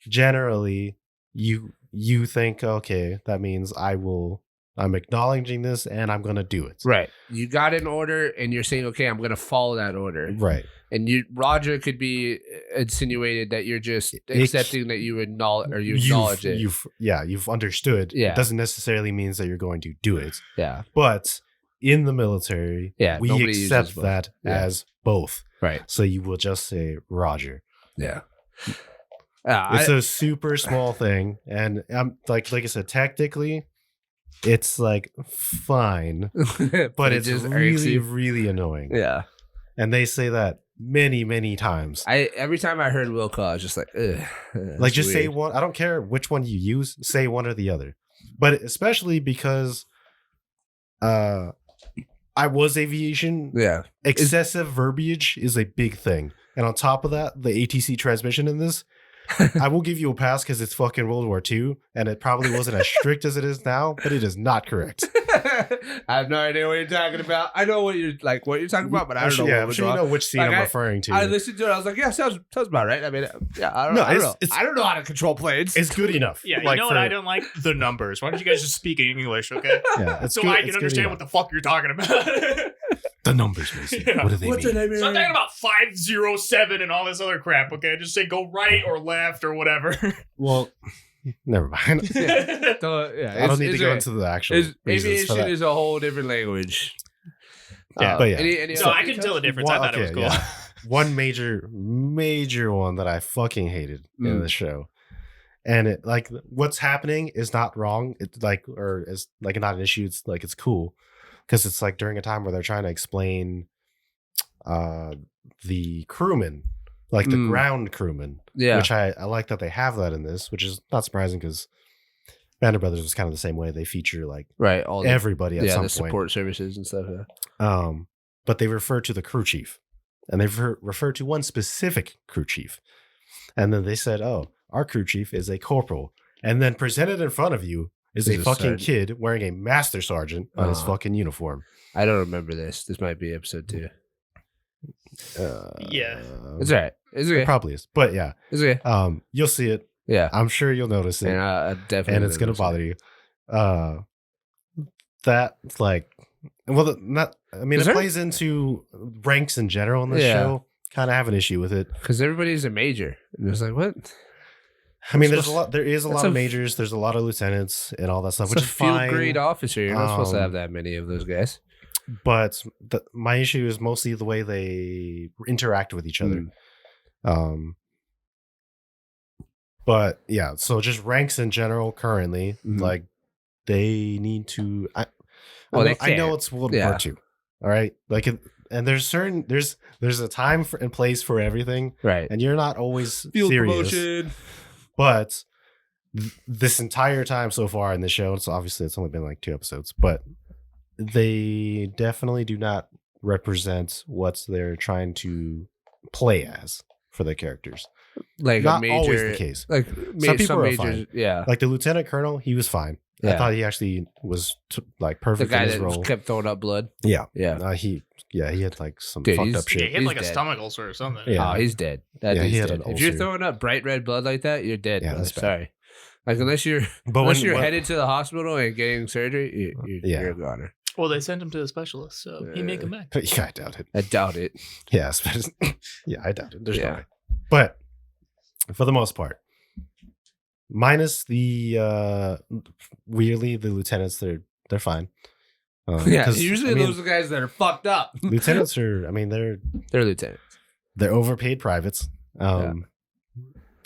S2: generally you think, okay, that means I'm acknowledging this and I'm gonna do it.
S1: Right. You got an order and you're saying, okay, I'm going to follow that order.
S2: Right.
S1: And Roger could be insinuated that you're just accepting that you acknowledge or you acknowledge it.
S2: You've understood.
S1: Yeah.
S2: It doesn't necessarily means that you're going to do it.
S1: Yeah.
S2: But in the military,
S1: Yeah,
S2: we
S1: nobody uses
S2: accept
S1: both.
S2: that
S1: Yeah.
S2: as both.
S1: Right.
S2: So you will just say Roger.
S1: Yeah.
S2: It's a super small thing, and I'm like I said, tactically, it's like fine, but
S1: it
S2: it's
S1: just irks
S2: really,
S1: you.
S2: really annoying.
S1: Yeah.
S2: And they say that many, many times.
S1: Every time I heard Will call, I was just like, ugh.
S2: Like, just say one. I don't care which one you use. Say one or the other. But especially because, I was aviation.
S1: Yeah.
S2: Excessive verbiage is a big thing, and on top of that, the ATC transmission in this. I will give you a pass because it's fucking World War II, and it probably wasn't as strict as it is now, but it is not correct.
S1: I have no idea what you're talking about. I know what you're talking about, but I don't know.
S2: Yeah,
S1: what
S2: I'm
S1: was
S2: sure you
S1: wrong.
S2: know which scene
S1: Like,
S2: I'm referring to.
S1: I listened to it. I was like, yeah, sounds about right. I mean, yeah, I don't know. I don't know how to control planes.
S2: It's good enough.
S3: Yeah, you
S2: Like,
S3: know what I don't like? The numbers. Why don't you guys just speak in English, okay?
S2: Yeah, it's
S3: So
S2: good-
S3: I
S2: it's
S3: can
S2: good
S3: understand
S2: enough.
S3: what the fuck you're talking about.
S2: The numbers, Mason.
S3: Yeah.
S2: What do they
S1: What's
S2: mean?
S1: the name?
S3: So I'm talking about 507 and all this other crap, okay? Just say go right or left or whatever.
S2: Well, never mind.
S1: Yeah,
S2: I don't need to go into the actual reasons for
S1: aviation
S2: that.
S1: is a whole different language.
S3: Yeah.
S2: But yeah.
S1: Any
S3: So
S1: other
S3: I can tell the
S1: details?
S3: difference. I thought it was cool.
S2: yeah. One major one that I fucking hated in the show. And it like what's happening is not wrong. It's like or is like not an issue. It's like it's cool. Because it's like during a time where they're trying to explain the crewmen, like the ground crewmen.
S1: Yeah.
S2: Which I like that they have that in this, which is not surprising because Band of Brothers was kind of the same way. They feature like
S1: Right. All the,
S2: everybody at
S1: yeah,
S2: some
S1: the
S2: point.
S1: support services and stuff. Yeah.
S2: But they refer to the crew chief, and they refer to one specific crew chief, and then they said, "Oh, our crew chief is a corporal," and then presented in front of you is a
S1: Is a
S2: fucking
S1: sergeant.
S2: kid wearing a master sergeant on his fucking uniform.
S1: I don't remember this. This might be episode 2.
S3: Yeah.
S1: It's all right. It's
S2: It
S1: okay.
S2: probably is, but yeah,
S1: It's okay.
S2: you'll see it.
S1: Yeah.
S2: I'm sure you'll notice it,
S1: And I definitely.
S2: and it's gonna bother you. That like, well, not. I mean,
S1: Is
S2: it
S1: there-
S2: plays into ranks in general in this
S1: Yeah.
S2: show. Kind of have an issue with it.
S1: Because everybody's a major. And it's like, what?
S2: I mean,
S1: Supposed-
S2: there is a
S1: that's
S2: lot of
S1: a-
S2: majors. There's a lot of lieutenants and all that stuff,
S1: It's
S2: which
S1: a
S2: is
S1: field
S2: fine.
S1: grade officer. You're not supposed to
S2: Um,
S1: have that many of those guys.
S2: But my issue is mostly the way they interact with each other. But yeah, so just ranks in general currently,
S1: Mhm.
S2: like they need to.
S1: Well, they
S2: I know
S1: can't.
S2: it's World
S1: Yeah.
S2: War II, all right. Like, and there's a time and place for everything,
S1: Right.
S2: and you're not always
S1: Field
S2: serious.
S1: promotion.
S2: But this entire time so far in the show, it's only been like 2 episodes, but they definitely do not represent what they're trying to play as for the characters.
S1: like
S2: Not
S1: a major,
S2: always the case.
S1: Like
S2: Some people are
S1: majors,
S2: fine.
S1: yeah.
S2: Like the lieutenant colonel, he was fine. I
S1: Yeah.
S2: thought he actually was like
S1: The
S2: perfect
S1: guy
S2: in his
S1: that
S2: role.
S1: kept throwing up blood.
S2: Yeah,
S1: yeah.
S2: he had like some
S1: Dude,
S2: fucked
S1: he's-
S2: up
S3: Yeah,
S2: shit.
S3: he had
S1: He's
S3: like a
S1: dead.
S3: stomach ulcer or something.
S2: Yeah.
S1: Oh, he's dead. That
S2: Yeah, he
S1: dude's
S2: had
S1: dead.
S2: an
S1: If you're
S2: ulcer.
S1: throwing up bright red blood like that, you're dead.
S2: Yeah,
S1: bro.
S2: that's bad.
S1: Sorry. Like unless you're
S2: But when
S1: headed to the hospital and getting surgery, you're a goner.
S3: Well, they sent him to the specialist, so he may come back.
S2: yeah, I doubt it.
S1: I doubt it.
S2: Yeah, yeah, I doubt it. There's no
S1: Yeah.
S2: way. But for the most part, minus the weirdly the lieutenants, they're fine.
S1: Yeah,
S2: 'Cause,
S1: usually
S2: I mean,
S1: those are the guys that are fucked up.
S2: lieutenants are. I mean, they're
S1: They're lieutenants.
S2: overpaid privates.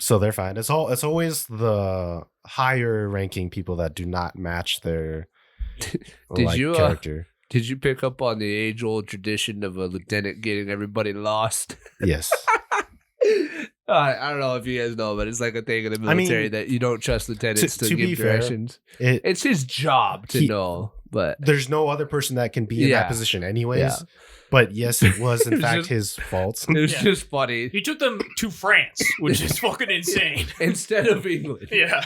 S2: So they're fine. It's always the higher ranking people that do not match their
S1: Did you
S2: character.
S1: Did you pick up on the age old tradition of a lieutenant getting everybody lost?
S2: Yes.
S1: I don't know if you guys know, but it's like a thing in the military that you don't trust lieutenants to
S2: to be
S1: give
S2: fair,
S1: directions.
S2: It,
S1: It's his job to know, but
S2: there's no other person that can be in
S1: Yeah.
S2: that position anyways.
S1: Yeah.
S2: But yes, it was in
S1: It was
S2: fact
S1: just-
S2: his fault.
S1: it was
S3: Yeah.
S1: just funny.
S3: He took them to France, which is fucking insane.
S1: Instead of England,
S3: Yeah,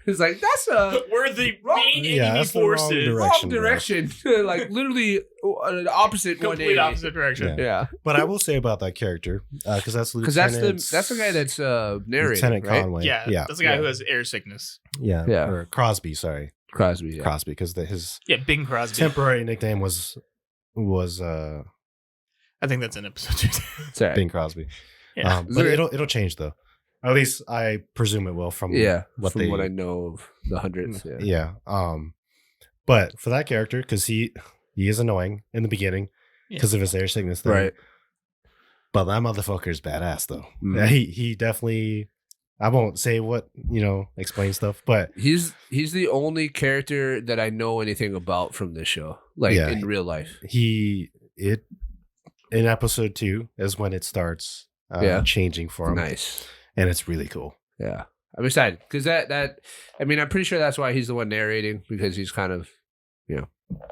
S1: it's like that's a
S3: we're the
S1: Wrong-
S3: main
S2: Yeah,
S3: enemy
S2: that's the wrong
S3: forces.
S2: direction.
S1: wrong direction. Like literally an opposite
S3: Complete
S1: 180.
S3: opposite direction.
S2: Yeah.
S1: Yeah,
S2: But I will say about that character, because that's
S1: because
S2: Lieutenant.
S1: that's the guy that's narrating,
S2: Lieutenant
S1: right?
S2: Conway.
S3: Yeah,
S2: yeah,
S3: that's the guy
S1: Yeah.
S3: who has air sickness.
S2: yeah,
S1: Yeah.
S2: or Crosby. Sorry,
S1: Crosby. Yeah.
S2: Crosby, because his
S3: Yeah, Bing Crosby.
S2: temporary nickname was
S3: I think that's in episode 2.
S1: Sorry.
S2: Bing Crosby.
S3: Yeah.
S2: But it'll change though. At least I presume it will from
S1: What
S2: what
S1: I know of the hundreds. Yeah.
S2: Yeah. But for that character, because he is annoying in the beginning because of his air sickness thing.
S1: Right.
S2: But that motherfucker is badass though.
S1: Mm.
S2: Yeah, he definitely. I won't say what explain stuff, but
S1: He's the only character that I know anything about from this show, like
S2: Yeah.
S1: in real life.
S2: in episode 2 is when it starts changing for him,
S1: Nice.
S2: and it's really cool.
S1: Yeah. I'm excited because that I mean I'm pretty sure that's why he's the one narrating, because he's kind of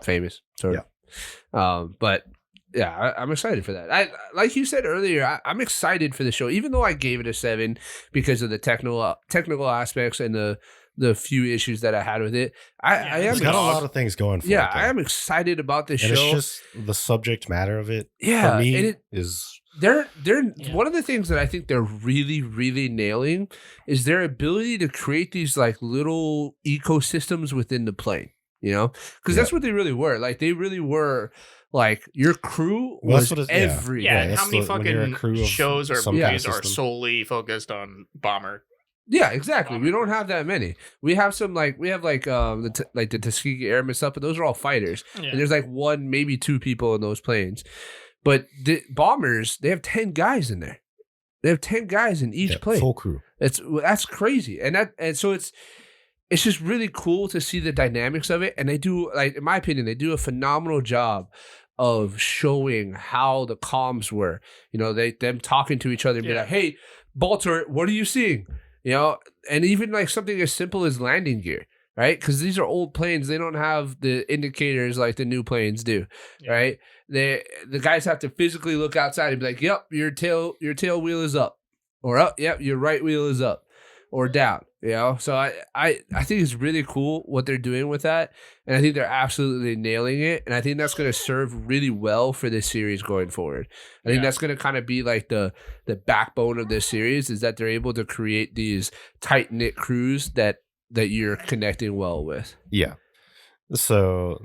S1: famous sort of. But yeah, I'm excited for that. I like you said earlier, I'm excited for the show, even though I gave it a 7 because of the technical aspects and the few issues that I had with it. I am
S2: It's got a lot of things going for it.
S1: yeah,
S2: though.
S1: I am excited about this
S2: And
S1: show.
S2: it's just the subject matter of it.
S1: Yeah,
S2: for me
S1: and
S2: is
S1: They're
S3: Yeah.
S1: one of the things that I think they're really, really nailing is their ability to create these like little ecosystems within the plane, because that's what they really were. Like they really were like your crew
S2: Well, that's
S1: was
S2: what it- yeah.
S1: every.
S3: Yeah, and
S2: that's
S3: how many
S2: when you're a
S3: fucking
S2: crew of
S3: shows or
S2: some
S3: movies
S2: kind of
S3: are
S2: system.
S3: solely focused on bomber?
S1: Yeah, exactly. We don't have that many. We have some the Tuskegee Airmen stuff, but those are all fighters.
S3: Yeah.
S1: And there's like one, maybe two people in those planes. But the bombers, they have 10 guys in there. They have 10 guys in each plane.
S2: full crew.
S1: That's crazy. And so it's just really cool to see the dynamics of it. And they do, like, in my opinion, they do a phenomenal job of showing how the comms were. Them talking to each other and be
S3: Yeah.
S1: like, hey, Baltor, what are you seeing? And even like something as simple as landing gear, right? Because these are old planes. They don't have the indicators like the new planes do,
S3: Yeah.
S1: right? The guys have to physically look outside and be like, yep, your tail wheel is up, or up, yep, your right wheel is up or down, So I think it's really cool what they're doing with that. And I think they're absolutely nailing it. And I think that's going to serve really well for this series going forward. I think that's going to kind of be like the backbone of this series, is that they're able to create these tight-knit crews that you're connecting well with.
S2: Yeah. So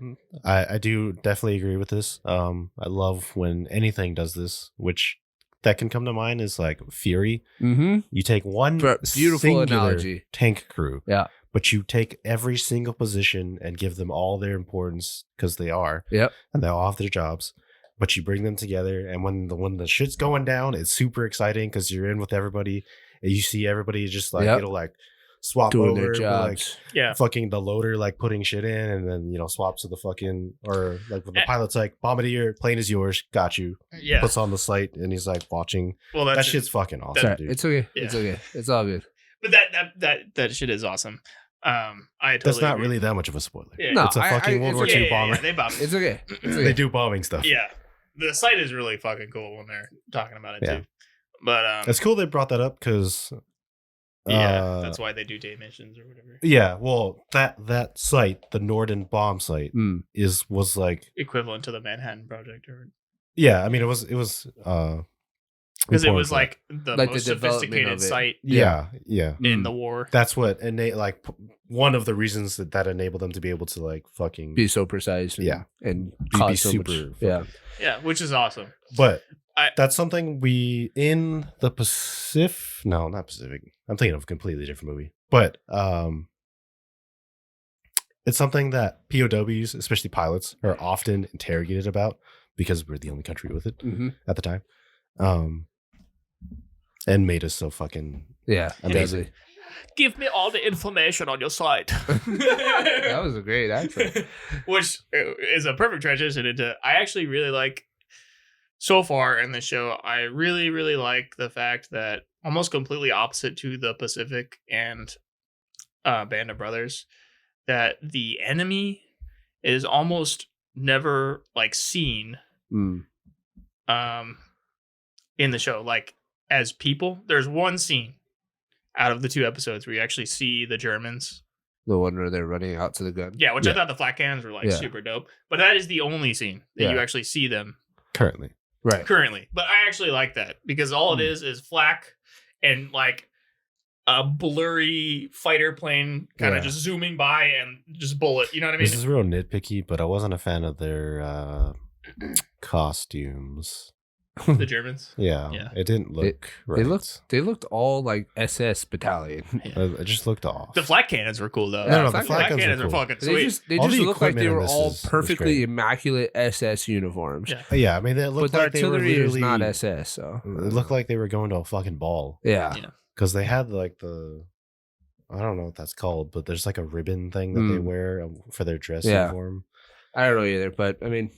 S2: I do definitely agree with this. I love when anything does this, which that can come to mind is like Fury.
S1: Mm-hmm.
S2: You take one
S1: Beautiful
S2: singular
S1: analogy.
S2: tank crew,
S1: Yeah.
S2: but you take every single position and give them all their importance because they are,
S1: Yep.
S2: and they all have their jobs. But you bring them together, and when the shit's going down, it's super exciting because you're in with everybody, and you see everybody just like
S1: Yep.
S2: it'll like swap
S1: Doing
S2: over,
S1: their
S2: with, like
S1: jobs.
S3: Yeah.
S2: fucking the loader like putting shit in, and then swaps to the fucking, or like when the pilot's like, bombardier, plane is yours, got you,
S3: Yeah.
S2: puts on the sight, and he's like watching.
S3: Well,
S2: That
S3: that's
S2: shit's fucking awesome,
S1: Sorry,
S2: dude.
S1: it's okay.
S3: Yeah.
S1: It's okay. It's all good.
S3: But that shit is awesome. I totally
S2: That's not
S3: agree.
S2: really that much of a spoiler.
S3: Yeah.
S1: No,
S2: It's a fucking World
S1: it's
S2: War
S1: okay.
S2: II bomber.
S3: they bomb.
S1: It's okay. It's okay.
S2: They do bombing stuff.
S3: Yeah, the site is really fucking cool when they're talking about it
S2: Yeah.
S3: too. But
S2: It's cool they brought that up because
S3: that's why they do day missions or whatever.
S2: Yeah, well, that site, the Norden bomb site, was like
S3: equivalent to the Manhattan Project, or
S2: yeah. I mean, it was
S3: because it was like the
S1: Like
S3: most
S1: the development
S3: sophisticated
S1: of it.
S3: site
S2: yeah.
S3: in the war.
S2: That's what one of the reasons that enabled them to be able to like fucking
S1: Be so precise. And
S2: be
S1: cause so
S2: super.
S1: much,
S3: Yeah, which is awesome.
S2: But that's something we in the Pacific. No, not Pacific. I'm thinking of a completely different movie. But it's something that POWs, especially pilots, are often interrogated about because we're the only country with it at the time. And made us so fucking amazing.
S3: Give me all the information on your side.
S1: That was a great accent.
S3: Which is a perfect transition into. I actually really like. So far in the show, I really, really like the fact that almost completely opposite to the Pacific and Band of Brothers, that the enemy is almost never like seen in the show, like as people. There's one scene out of the 2 episodes where you actually see the Germans.
S1: The one where they're running out to the gun.
S3: Yeah, which I thought the flak cannons were like super dope. But that is the only scene that you actually see them
S2: currently.
S3: But I actually like that because all it is flak and like a blurry fighter plane kind of just zooming by and just bullet. You know what I mean?
S2: This is real nitpicky, but I wasn't a fan of their costumes.
S3: The Germans.
S2: Yeah. It didn't look right.
S1: They looked all like SS battalion.
S2: It just looked off.
S3: The flak cannons were cool though.
S2: No,
S3: the flak cannons were fucking sweet.
S1: They just looked like they were all perfectly immaculate SS uniforms.
S2: Yeah, I mean, they looked like they were
S1: artillery is
S2: literally
S1: not SS, so
S2: it looked like they were going to a fucking ball.
S1: Yeah.
S2: Because they had like I don't know what that's called, but there's like a ribbon thing that they wear for their dress uniform.
S1: I don't know either, but I mean,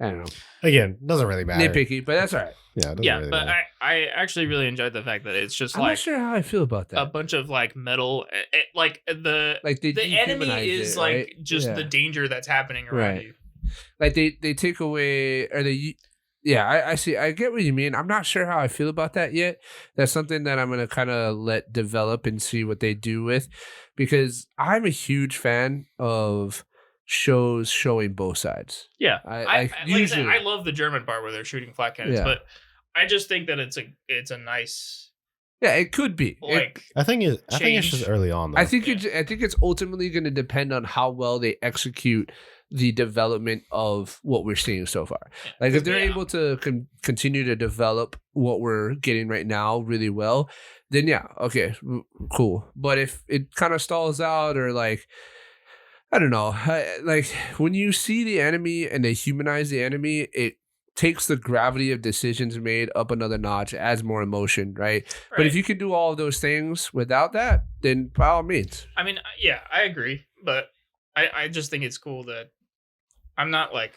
S1: I don't know.
S2: Again, doesn't really matter.
S1: Nitpicky, but that's all right.
S2: Yeah, it doesn't really
S3: but
S2: matter.
S3: I actually really enjoyed the fact that it's just
S1: I'm
S3: like
S1: not sure how I feel about that.
S3: a bunch of like metal, like the enemy is
S1: it,
S3: like
S1: right?
S3: just the danger that's happening around you.
S1: Like they take away, or they. Yeah, I see. I get what you mean. I'm not sure how I feel about that yet. That's something that I'm going to kind of let develop and see what they do with, because I'm a huge fan of shows showing both sides.
S3: Yeah,
S1: I
S3: usually I love the German part where they're shooting flak cannons, but I just think that it's a nice.
S1: Yeah, it could be.
S3: Like
S2: I think it's just early on. Though.
S1: I think it's ultimately going to depend on how well they execute the development of what we're seeing so far. Like if they're able to continue to develop what we're getting right now really well, then okay, cool. But if it kind of stalls out, or like, I don't know, like when you see the enemy and they humanize the enemy, it takes the gravity of decisions made up another notch, adds more emotion, right? But if you can do all of those things without that, then by all means.
S3: I mean, yeah, I agree, but I just think it's cool that I'm not like,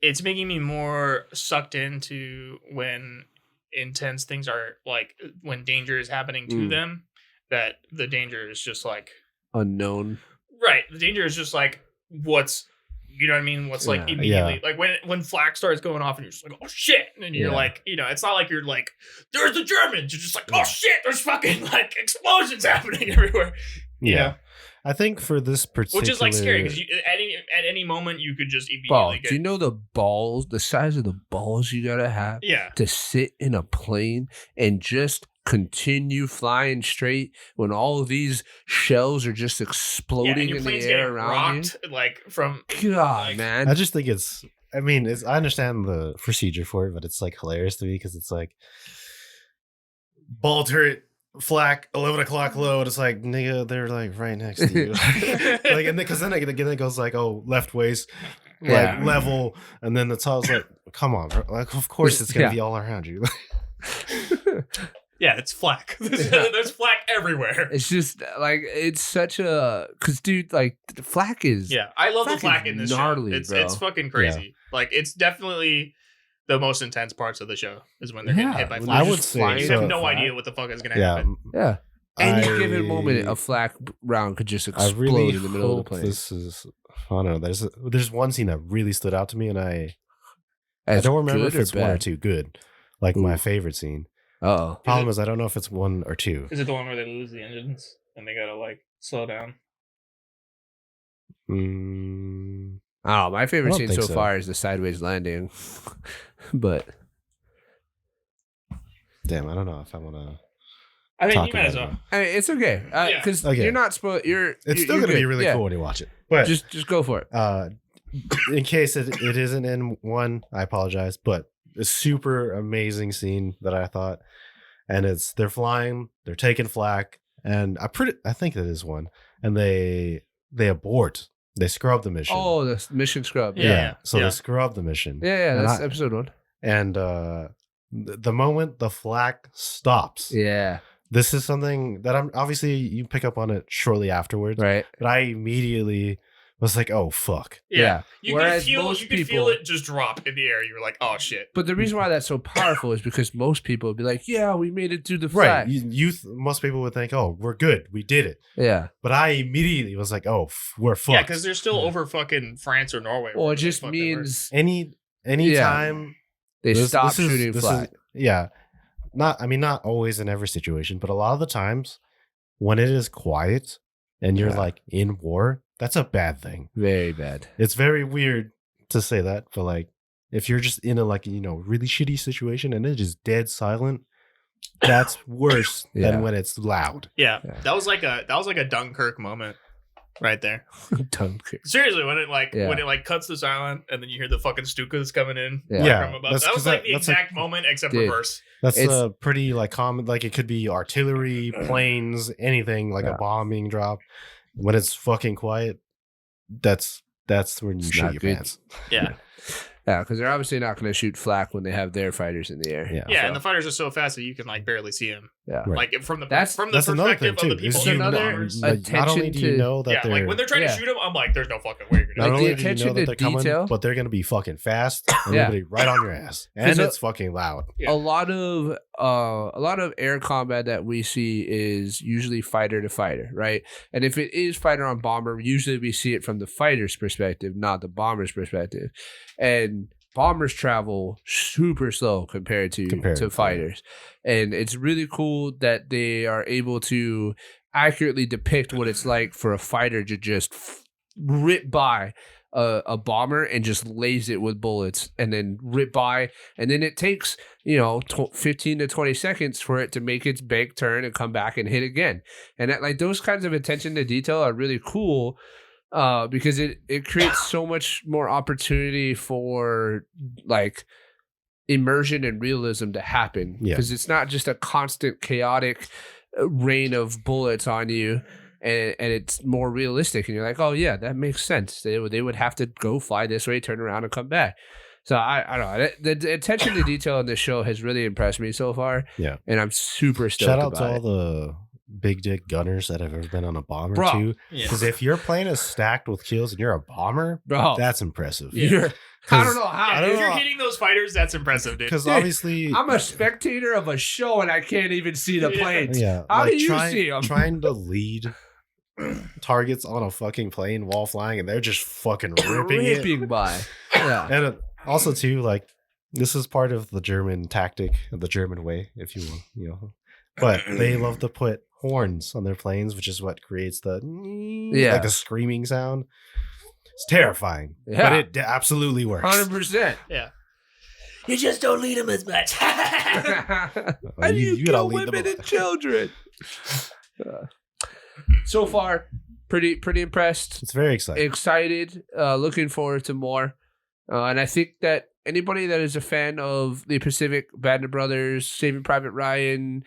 S3: it's making me more sucked into when intense things are, like when danger is happening to them, that the danger is just like
S1: unknown.
S3: Right. The danger is just like what's, you know what I mean? What's like immediately, like when flak starts going off and you're just like, oh shit. And you're like, you know, it's not like you're like, there's the Germans. You're just like, oh shit, there's fucking like explosions happening everywhere. You know?
S2: I think for this particular,
S3: which is like scary because at any moment you could just immediately get.
S1: Do you know the size of the balls you gotta have to sit in a plane and just continue flying straight when all of these shells are just exploding in the air around you?
S3: Like from
S1: man.
S2: I just think it's. I mean, I understand the procedure for it, but it's like hilarious to me because it's like ball turret. Flak 11 o'clock load. It's like, nigga, they're like right next to you. Like, and because then it goes like, oh, left waist, like level, and then the top's like, come on, bro. Like, of course it's gonna be all around you.
S3: Yeah, it's flak. There's flak everywhere.
S1: It's just like it's such a because dude, like the flak is
S3: I love the flak in this
S1: gnarly,
S3: show. It's fucking crazy. Like it's definitely the most intense parts of the show is when they're getting hit by flak.
S2: I would say
S3: you have no idea what the fuck is going to happen.
S1: Yeah. Any given moment, a flak round could just explode in the middle of the plane.
S2: This is, I don't know. There's one scene that really stood out to me, and I
S1: As
S2: I don't remember
S1: good
S2: if it's one or
S1: bad?
S2: two. Good, like
S1: Ooh.
S2: my favorite scene.
S1: Oh,
S2: Problem is, I don't know if it's one or two.
S3: Is it the one where they lose the engines and they gotta like slow down?
S1: oh, my favorite
S2: I don't
S1: scene
S2: think
S1: so
S2: so.
S1: far is the sideways landing, but
S2: Damn, I don't know if I want to.
S3: I think
S2: Talk
S3: you might as
S2: about
S3: well.
S2: it.
S1: I mean, it's okay because
S2: Okay.
S1: you're not spoiled.
S2: It's still gonna be really cool when you watch it. But
S1: Just go for it.
S2: in case it isn't in one, I apologize. But a super amazing scene that I thought, and it's they're flying, they're taking flak, and I think that is one, and they abort, they scrub the mission.
S1: Oh, the mission scrub.
S3: Yeah.
S2: So they scrub the mission.
S1: Yeah,
S2: And
S1: that's
S2: I-
S1: episode 1.
S2: And the moment the flak stops,
S1: Yeah,
S2: this is something that I'm obviously you pick up on it shortly afterwards.
S1: right.
S2: But I immediately was like, "Oh fuck!"
S1: Yeah.
S3: You
S1: Whereas
S3: could feel
S1: most
S3: you could feel it just drop in the air. You were like, oh shit.
S1: But the reason why that's so powerful is because most people would be like, "Yeah, we made it through the
S2: Right?
S1: flag."
S2: Most people would think, "Oh, we're good, we did it."
S1: Yeah.
S2: But I immediately was like, "Oh, we're fucked."
S3: Yeah, because they're still over fucking France or Norway.
S1: Well,
S3: wherever
S1: it
S3: the
S1: just
S3: fuck they were.
S2: any
S1: Yeah.
S2: time
S1: They
S2: this-
S1: stop
S2: this is-
S1: shooting
S2: this
S1: flag.
S2: is- yeah, not always in every situation, but a lot of the times when it is quiet and you're
S1: Yeah.
S2: like in war, that's a bad thing.
S1: Very bad.
S2: It's very weird to say that, but like if you're just in a really shitty situation and it's just dead silent, that's worse
S1: Yeah.
S2: than when it's loud.
S3: Yeah,
S1: Yeah.
S3: that was like a Dunkirk moment, right there.
S1: Dunkirk.
S3: Seriously, when it
S1: Yeah.
S3: cuts to silent and then you hear the fucking Stukas coming in
S1: Yeah.
S3: from above.
S2: that's
S3: That was
S2: 'cause
S3: like the
S2: that's a-
S3: exact moment except
S1: Dude.
S3: reverse.
S2: That's
S1: It's-
S2: a pretty common, it could be artillery, planes, anything
S1: Yeah.
S2: a bomb being dropped. When it's fucking quiet, that's when you
S1: It's
S2: shit
S1: not
S2: your
S1: good.
S2: pants.
S3: Yeah,
S1: Yeah, because they're obviously not going to shoot flak when they have their fighters in the air.
S2: Yeah.
S3: yeah,
S1: So,
S3: and the fighters are so fast that you can like barely see them.
S1: yeah.
S2: Right.
S3: Like from the
S1: That's
S2: another thing
S3: perspective of the
S2: too. Is
S3: people
S1: you
S3: in the
S1: know-
S3: bombers.
S1: Like,
S2: not only do you
S1: attention to-
S2: know that
S3: Yeah,
S2: they're
S3: like when they're trying
S1: Yeah.
S3: to shoot them, I'm like, there's no fucking way you're
S2: not
S3: gonna.
S1: Like, the
S2: only do you
S1: attention
S2: know that
S1: to
S2: they're coming,
S1: detail.
S2: but they're gonna be fucking fast and
S1: Yeah.
S2: they're gonna be right on your ass, and
S1: 'Cause,
S2: it's fucking loud.
S3: Yeah.
S1: A lot of air combat that we see is usually fighter to fighter, right? And if it is fighter on bomber, usually we see it from the fighter's perspective, not the bomber's perspective. And bombers travel super slow compared to fighters. And it's really cool that they are able to accurately depict what it's like for a fighter to just rip by a bomber and just lays it with bullets and then rip by. And then it takes, 15 to 20 seconds for it to make its bank turn and come back and hit again. And that, those kinds of attention to detail are really cool. Because it creates so much more opportunity for immersion and realism to happen.
S2: Yeah.
S1: Because it's not just a constant chaotic rain of bullets on you, and it's more realistic. And you're like, oh yeah, that makes sense. They would have to go fly this way, turn around, and come back. So I don't know. The attention to detail in this show has really impressed me so far.
S2: Yeah.
S1: And I'm super stoked
S2: Shout out to
S1: about
S2: all
S1: it.
S2: the big dick gunners that have ever been on a bomber
S1: Bro.
S2: too.
S3: Yeah.
S2: Because if your plane is stacked with kills and you're a bomber,
S1: Bro,
S2: that's impressive.
S1: you're, I don't know how.
S3: Yeah,
S2: I don't
S3: if you're
S2: know.
S3: hitting those fighters, that's impressive, dude.
S2: Because
S1: Dude,
S2: obviously,
S1: I'm a spectator of a show and I can't even see the
S3: Yeah.
S1: planes.
S2: yeah,
S1: How do you see 'em?
S2: Trying to lead targets on a fucking plane while flying, and they're just fucking ripping it.
S1: Ripping by. Yeah.
S2: And also too, this is part of the German tactic, the German way, if you will, But they love to put horns on their planes, which is what creates the
S1: Yeah.
S2: the screaming sound. It's terrifying,
S1: Yeah.
S2: but it absolutely works.
S1: 100%.
S3: Yeah.
S1: You just don't lead them as much.
S2: Well,
S1: And you
S2: gotta
S1: kill
S2: lead them
S1: women
S2: up.
S1: and children. So far, pretty impressed.
S2: It's very exciting.
S1: Excited. Looking forward to more. And I think that anybody that is a fan of the Pacific, Band of Brothers, Saving Private Ryan,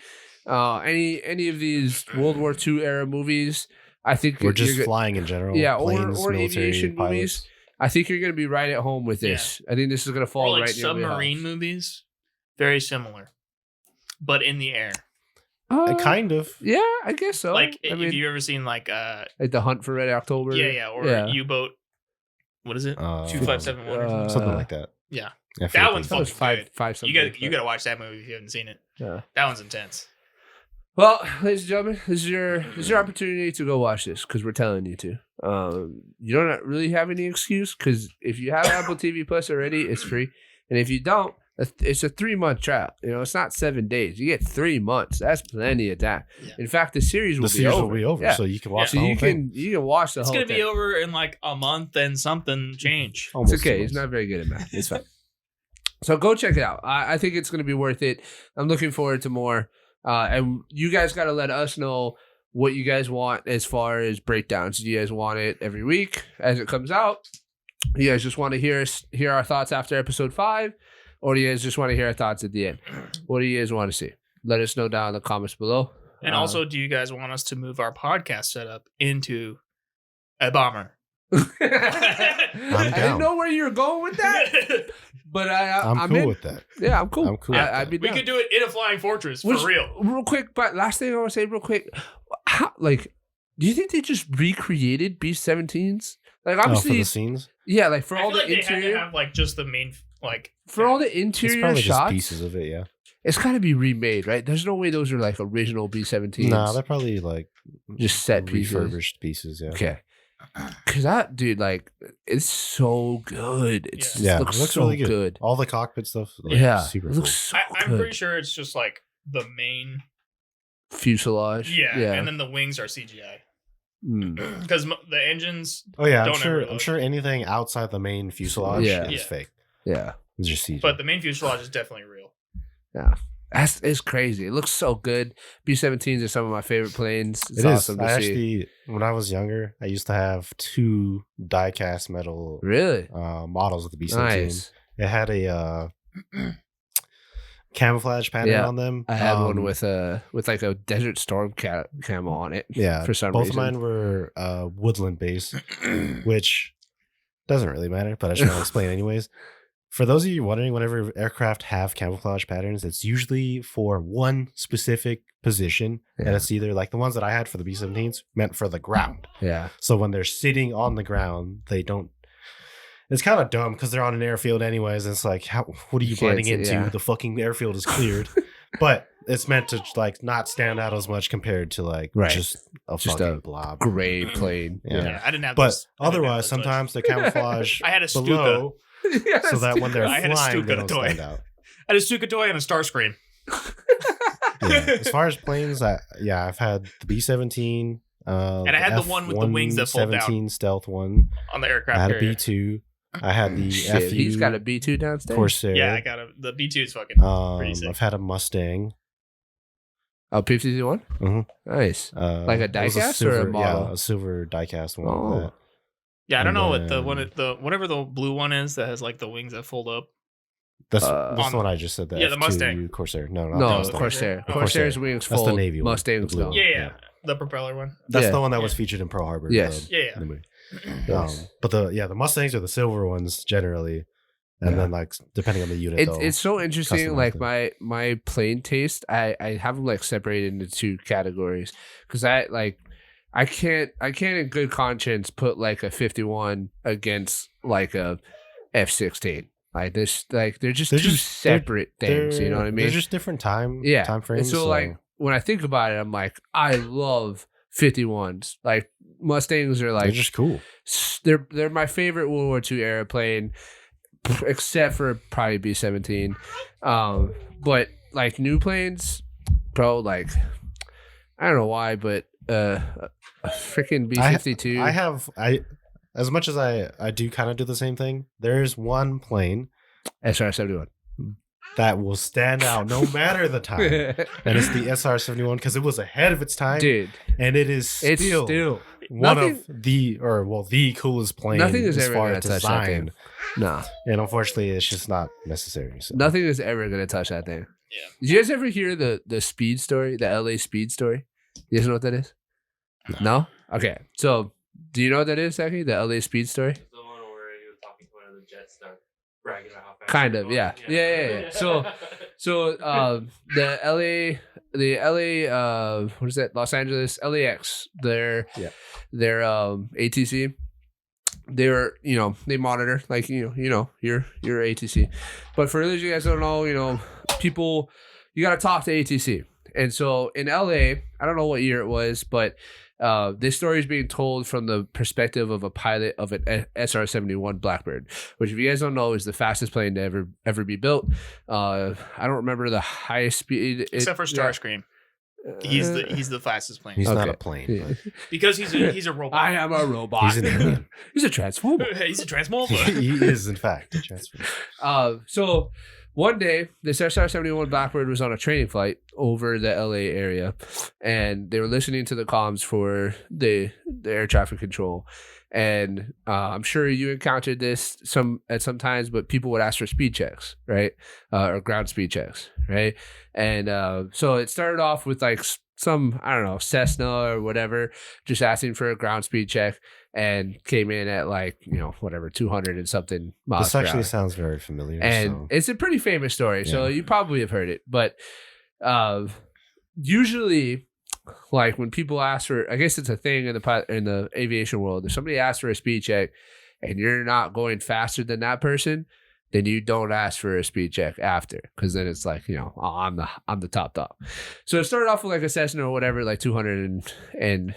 S1: any of these World War II era movies, I think
S2: We're just
S1: you're
S2: flying in general.
S1: yeah,
S2: planes,
S1: or
S2: military
S1: aviation
S2: pilots.
S1: movies. I think you're going to be right at home with this. I think this is going to fall
S3: Or like
S1: right in your
S3: submarine
S1: wheelhouse.
S3: movies, very similar, but in the air.
S2: Kind of.
S1: Yeah, I guess so.
S3: Like
S1: I
S3: if
S1: mean,
S3: you ever seen like
S1: the Hunt for Red October.
S3: or U-boat. What is it? 2571 or something.
S2: Something like that.
S3: Yeah.
S2: I forget
S3: That
S2: the
S3: one's
S1: That was
S3: fucking
S1: five
S3: good.
S1: something.
S3: You gotta watch that movie if you haven't seen it.
S1: Yeah.
S3: That one's intense.
S1: Well, ladies and gentlemen, this is your opportunity to go watch this because we're telling you to. You don't really have any excuse because if you have Apple TV Plus already, it's free. And if you don't, it's a 3-month trial. It's not 7 days. You get 3 months. That's plenty of time. Yeah. In fact, the series will be over.
S2: So you can watch
S1: the whole thing. You can watch the whole thing.
S3: It's going to be over in like a month and something change.
S1: It's okay. He's not very good at math. It's fine. So go check it out. I think it's going to be worth it. I'm looking forward to more. And you guys got to let us know what you guys want as far as breakdowns. Do you guys want it every week as it comes out? You guys just want to hear our thoughts after episode 5? Or do you guys just want to hear our thoughts at the end? What do you guys want to see? Let us know down in the comments below.
S3: And also, do you guys want us to move our podcast setup into a bomber?
S1: I didn't know where you were going with that, but I'm
S2: cool with that.
S1: Yeah, I'm cool.
S3: Yeah, we could do it in a flying fortress for real.
S1: Real quick, but last thing I want to say real quick, do you think they just recreated B-17s? Like, obviously,
S2: for the scenes?
S1: Yeah, like for
S3: I
S1: all
S3: feel
S1: the
S3: like
S1: interior.
S3: They had to have like just the main
S1: for all the interior
S2: it's probably
S1: shots.
S2: Just pieces of it, yeah.
S1: It's got to be remade, right? There's no way those are like original B-17s.
S2: Nah, they're probably like
S1: just set pieces,
S2: refurbished pieces. Yeah.
S1: Okay. Because that dude, like, it's so good. It looks so
S2: really
S1: good.
S2: All the cockpit stuff, super
S1: it looks
S2: cool.
S1: so good.
S3: I'm pretty sure it's just like the main
S1: fuselage.
S3: Yeah, and then the wings are CGI. Because the engines.
S2: Oh yeah, I'm sure anything outside the main fuselage is fake.
S1: Yeah,
S2: it's just CGI.
S3: But the main fuselage is definitely real.
S1: Yeah. It's crazy. It looks so good. B-17s are some of my favorite planes. It's awesome to see.
S2: Actually, when I was younger, I used to have 2 die-cast metal models of the B-17.
S1: Nice.
S2: It had a camouflage pattern on them.
S1: I had one with like a Desert Storm camo on it.
S2: Yeah,
S1: for some reason.
S2: Both of mine were woodland based, which doesn't really matter, but I just want to explain anyways. For those of you wondering, whenever aircraft have camouflage patterns, it's usually for one specific position. Yeah. And it's either like the ones that I had for the B-17s meant for the ground.
S1: Yeah.
S2: So when they're sitting on the ground, they don't. It's kind of dumb because they're on an airfield anyways. And it's like, what are you blending into? Yeah. The fucking airfield is cleared. But it's meant to like not stand out as much compared to like just a fucking blob.
S1: Gray plane.
S3: Yeah. I didn't have
S2: But otherwise, sometimes the camouflage
S3: I had a
S2: below.
S1: Yes,
S2: so that when they're flying, they don't stand out.
S3: I had a Stuka toy and a Starscream.
S2: As far as planes, I've had the B-17.
S3: And I had the one with the wings that fold down.
S2: 17 stealth one.
S3: On the aircraft
S2: I had
S3: carrier.
S2: a B-2. I had the FU.
S1: He's got a B-2 downstairs.
S2: Corsair.
S3: Yeah, I got the B-2 is fucking pretty sick.
S2: I've had a Mustang.
S1: Oh, P-51?
S2: Mm-hmm.
S1: Nice. Like a diecast or a model?
S2: Yeah, a silver diecast one.
S1: Oh.
S3: Yeah, I don't know what whatever the blue one is that has like the wings that fold up.
S2: That's the one I just said. That
S3: the Mustang.
S2: Corsair.
S1: No, the Corsair. Corsair's wings fold.
S2: That's the Navy one.
S1: Mustang's don't.
S3: Yeah, the propeller one.
S2: That's the one that was featured in Pearl Harbor.
S1: Yes.
S2: The movie. But the Mustangs are the silver ones generally, and then like depending on the unit.
S1: It's so interesting. Like my plane taste, I have them like separated into 2 categories because I can't in good conscience put like a 51 against like a F-16. Like this, like they're just 2 separate things. You know what I mean?
S2: They're just different time frames.
S1: And so like when I think about it, I'm like, I love 51s. Like Mustangs are like
S2: they're just cool.
S1: They're my favorite World War II airplane, except for probably B-17. But like new planes, bro. Like I don't know why, but freaking B-52.
S2: I as much as I do kind of do the same thing. There's one plane
S1: SR-71
S2: that will stand out no matter the time, and it's the SR-71 because it was ahead of its time,
S1: dude.
S2: And it's still one of the coolest plane.
S1: Nothing is
S2: as
S1: ever
S2: far
S1: gonna
S2: as
S1: touch that thing.
S2: design.
S1: Nah,
S2: and unfortunately, it's just not necessary. So.
S1: Nothing is ever gonna touch that thing.
S3: Yeah.
S1: Did you guys ever hear the speed story, the LA speed story? You guys know what that is? No? Okay. So, do you know what that is, Saki? The LA speed story?
S4: The one where he was talking to one of the jets that bragging about how fast.
S1: Kind of, yeah. Yeah. So, the LA, what is that? Los Angeles, LAX, their ATC. They're, they monitor like, your ATC. But for those of you guys who don't know, people, you got to talk to ATC. And so in LA, I don't know what year it was, but This story is being told from the perspective of a pilot of an SR-71 Blackbird, which, if you guys don't know, is the fastest plane to ever be built. I don't remember the highest speed,
S3: Except for Starscream. He's the fastest plane.
S2: He's not
S1: Okay.
S2: a plane. But
S3: Because he's a robot.
S1: I am a robot.
S2: he's an alien.
S1: He's a transformer.
S3: He's a transformer.
S2: he is, in fact, a transformer.
S1: So one day, this SR-71 Blackbird was on a training flight over the LA area, and they were listening to the comms for the air traffic control. And I'm sure you encountered this at some times, but people would ask for speed checks, right? Or ground speed checks, right? And so it started off with like some, I don't know, Cessna or whatever, just asking for a ground speed check, and came in at like, whatever, 200 and something miles
S2: This
S1: per
S2: actually
S1: hour.
S2: sounds very familiar.
S1: And
S2: so.
S1: it's a pretty famous story, so
S2: Yeah.
S1: you probably have heard it. But usually, like when people ask for, I guess it's a thing in the aviation world. If somebody asks for a speed check and you're not going faster than that person, then you don't ask for a speed check after, because then it's like, I'm the top dog. So it started off with like a Cessna or whatever, like 200 and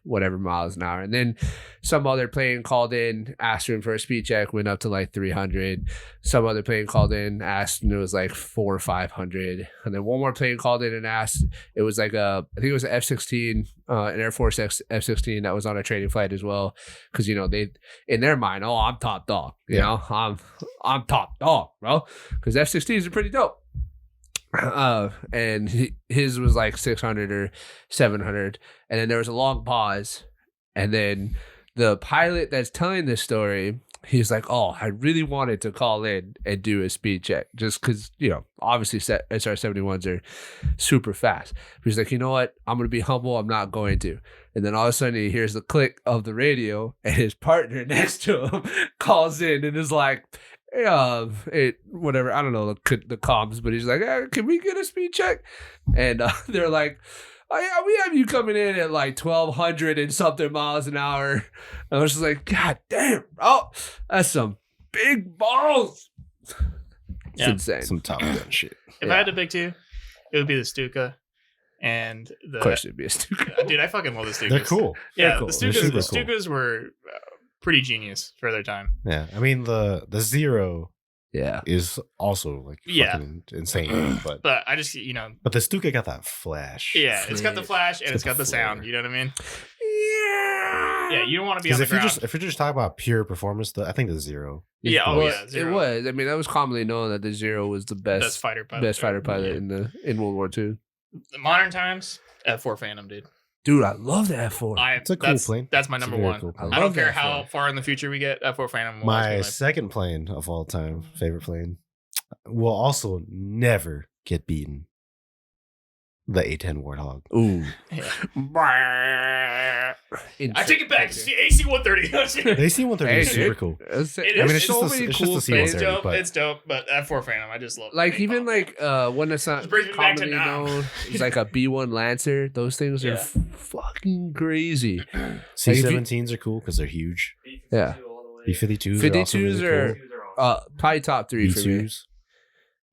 S1: whatever miles an hour, and then some other plane called in, asked him for a speed check, went up to like 300. Some other plane called in, asked, and it was like 400 or 500. And then one more plane called in and asked. It was like I think it was an F-16, an Air Force F-16 that was on a training flight as well, because they, in their mind, oh, I'm top dog, I'm top dog, bro, because F-16s are pretty dope. And his was like 600 or 700, and then there was a long pause, and then the pilot that's telling this story, he's like, oh, I really wanted to call in and do a speed check, just because, obviously SR-71s are super fast. He's like, you know what, I'm gonna be humble, I'm not going to. And then all of a sudden he hears the click of the radio, and his partner next to him calls in and is like, whatever, I don't know the comms, but he's like, can we get a speed check? And they're like, oh yeah, we have you coming in at like 1,200 and something miles an hour. And I was just like, God damn, bro, that's some big balls. It's
S3: Yeah.
S1: insane.
S2: Some Top Gun shit.
S3: If I had to pick two, it would be the Stuka and the.
S1: Of course it'd be a stupid.
S3: Dude, I fucking love the Stukas.
S2: They're cool.
S3: Yeah,
S1: They're cool.
S3: the
S2: They're
S3: Stukas.
S2: super
S3: The Stukas were pretty genius for their time.
S2: Yeah, I mean the Zero
S1: Yeah.
S2: is also like
S3: Yeah.
S2: fucking insane, but
S3: But I just,
S2: but the Stuka got that flash.
S3: yeah, it's got the flash and
S2: It's
S3: it's
S2: got
S3: got the
S2: the
S3: sound.
S2: flair.
S3: You know what I mean?
S1: Yeah.
S3: Yeah, you don't want to be on
S2: Because
S3: the ground.
S2: if you're just talking about pure performance, I think the Zero. is
S3: Yeah,
S2: the
S3: oh,
S2: best.
S3: yeah,
S1: It
S3: Zero.
S1: was. I mean, that was commonly known that the Zero was the
S3: Best
S1: best
S3: fighter pilot.
S1: best fighter pilot
S3: Yeah.
S1: in World War II.
S3: The modern times, F4 Phantom, dude.
S1: Dude, I love the F4.
S2: It's a cool plane.
S3: That's my
S2: It's a
S3: number
S2: very
S3: one.
S2: cool plane.
S3: I don't
S1: love
S3: care
S1: that
S3: how
S1: F4.
S3: far in the future we get. F4 Phantom will always
S2: My
S3: be
S2: second plane of all time, favorite plane, will also never get beaten. The A-10 Warthog.
S1: Ooh.
S3: Yeah. I take it back. It's the AC-130.
S2: The AC-130
S1: Hey,
S2: is super
S1: dude.
S2: cool.
S3: It is.
S2: I mean, it's
S1: so
S2: just
S1: many
S2: it's
S1: cool
S2: just a
S3: It's
S1: things.
S2: C-130,
S3: dope.
S2: but
S3: It's dope. But F4 Phantom, I just love.
S1: Like
S3: the
S1: even
S3: name.
S1: like one that's not
S3: Just brings me back to
S1: commonly
S3: now.
S1: known is like a B1 Lancer. Those things are
S3: Yeah.
S1: fucking crazy.
S2: C-17s are cool because they're huge.
S1: Yeah.
S2: B-52s
S1: 52s
S2: are
S1: are probably top three for me.
S2: B2s.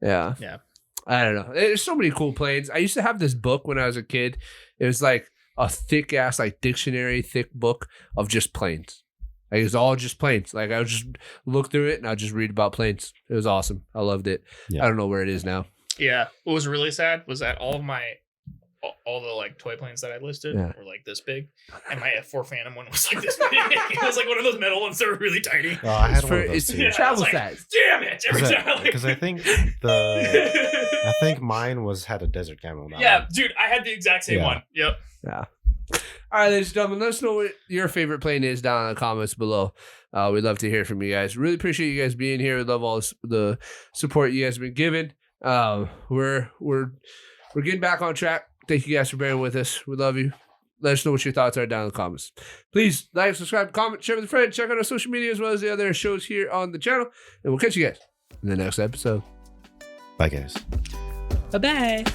S1: Yeah.
S3: Yeah.
S1: I don't know. There's so many cool planes. I used to have this book when I was a kid. It was like a thick ass, like dictionary thick book of just planes. Like it's all just planes. Like I would just look through it and I'd just read about planes. It was awesome. I loved it.
S2: Yeah.
S1: I don't know where it is now.
S3: Yeah. What was really sad was that all the like toy planes that I listed
S1: Yeah.
S3: were like this big, and my F4 Phantom one was like this big. It was like one of those metal ones that were really tiny.
S2: Oh, I had
S1: It's
S2: one of those
S1: it's
S2: too.
S3: Yeah.
S1: travel
S3: I was like,
S1: size.
S3: Damn it! Every time, like-
S2: Because I think I think mine had a desert camo. on that
S3: yeah,
S2: one.
S3: dude, I had the exact same
S2: Yeah.
S3: one. Yep.
S1: Yeah. All right, ladies and gentlemen, let us know what your favorite plane is down in the comments below. We'd love to hear from you guys. Really appreciate you guys being here. We love all the support you guys have been giving. We're getting back on track. Thank you guys for bearing with us. We love you. Let us know what your thoughts are down in the comments. Please like, subscribe, comment, share with a friend. Check out our social media as well as the other shows here on the channel. And we'll catch you guys in the next episode.
S2: Bye, guys.
S3: Bye bye.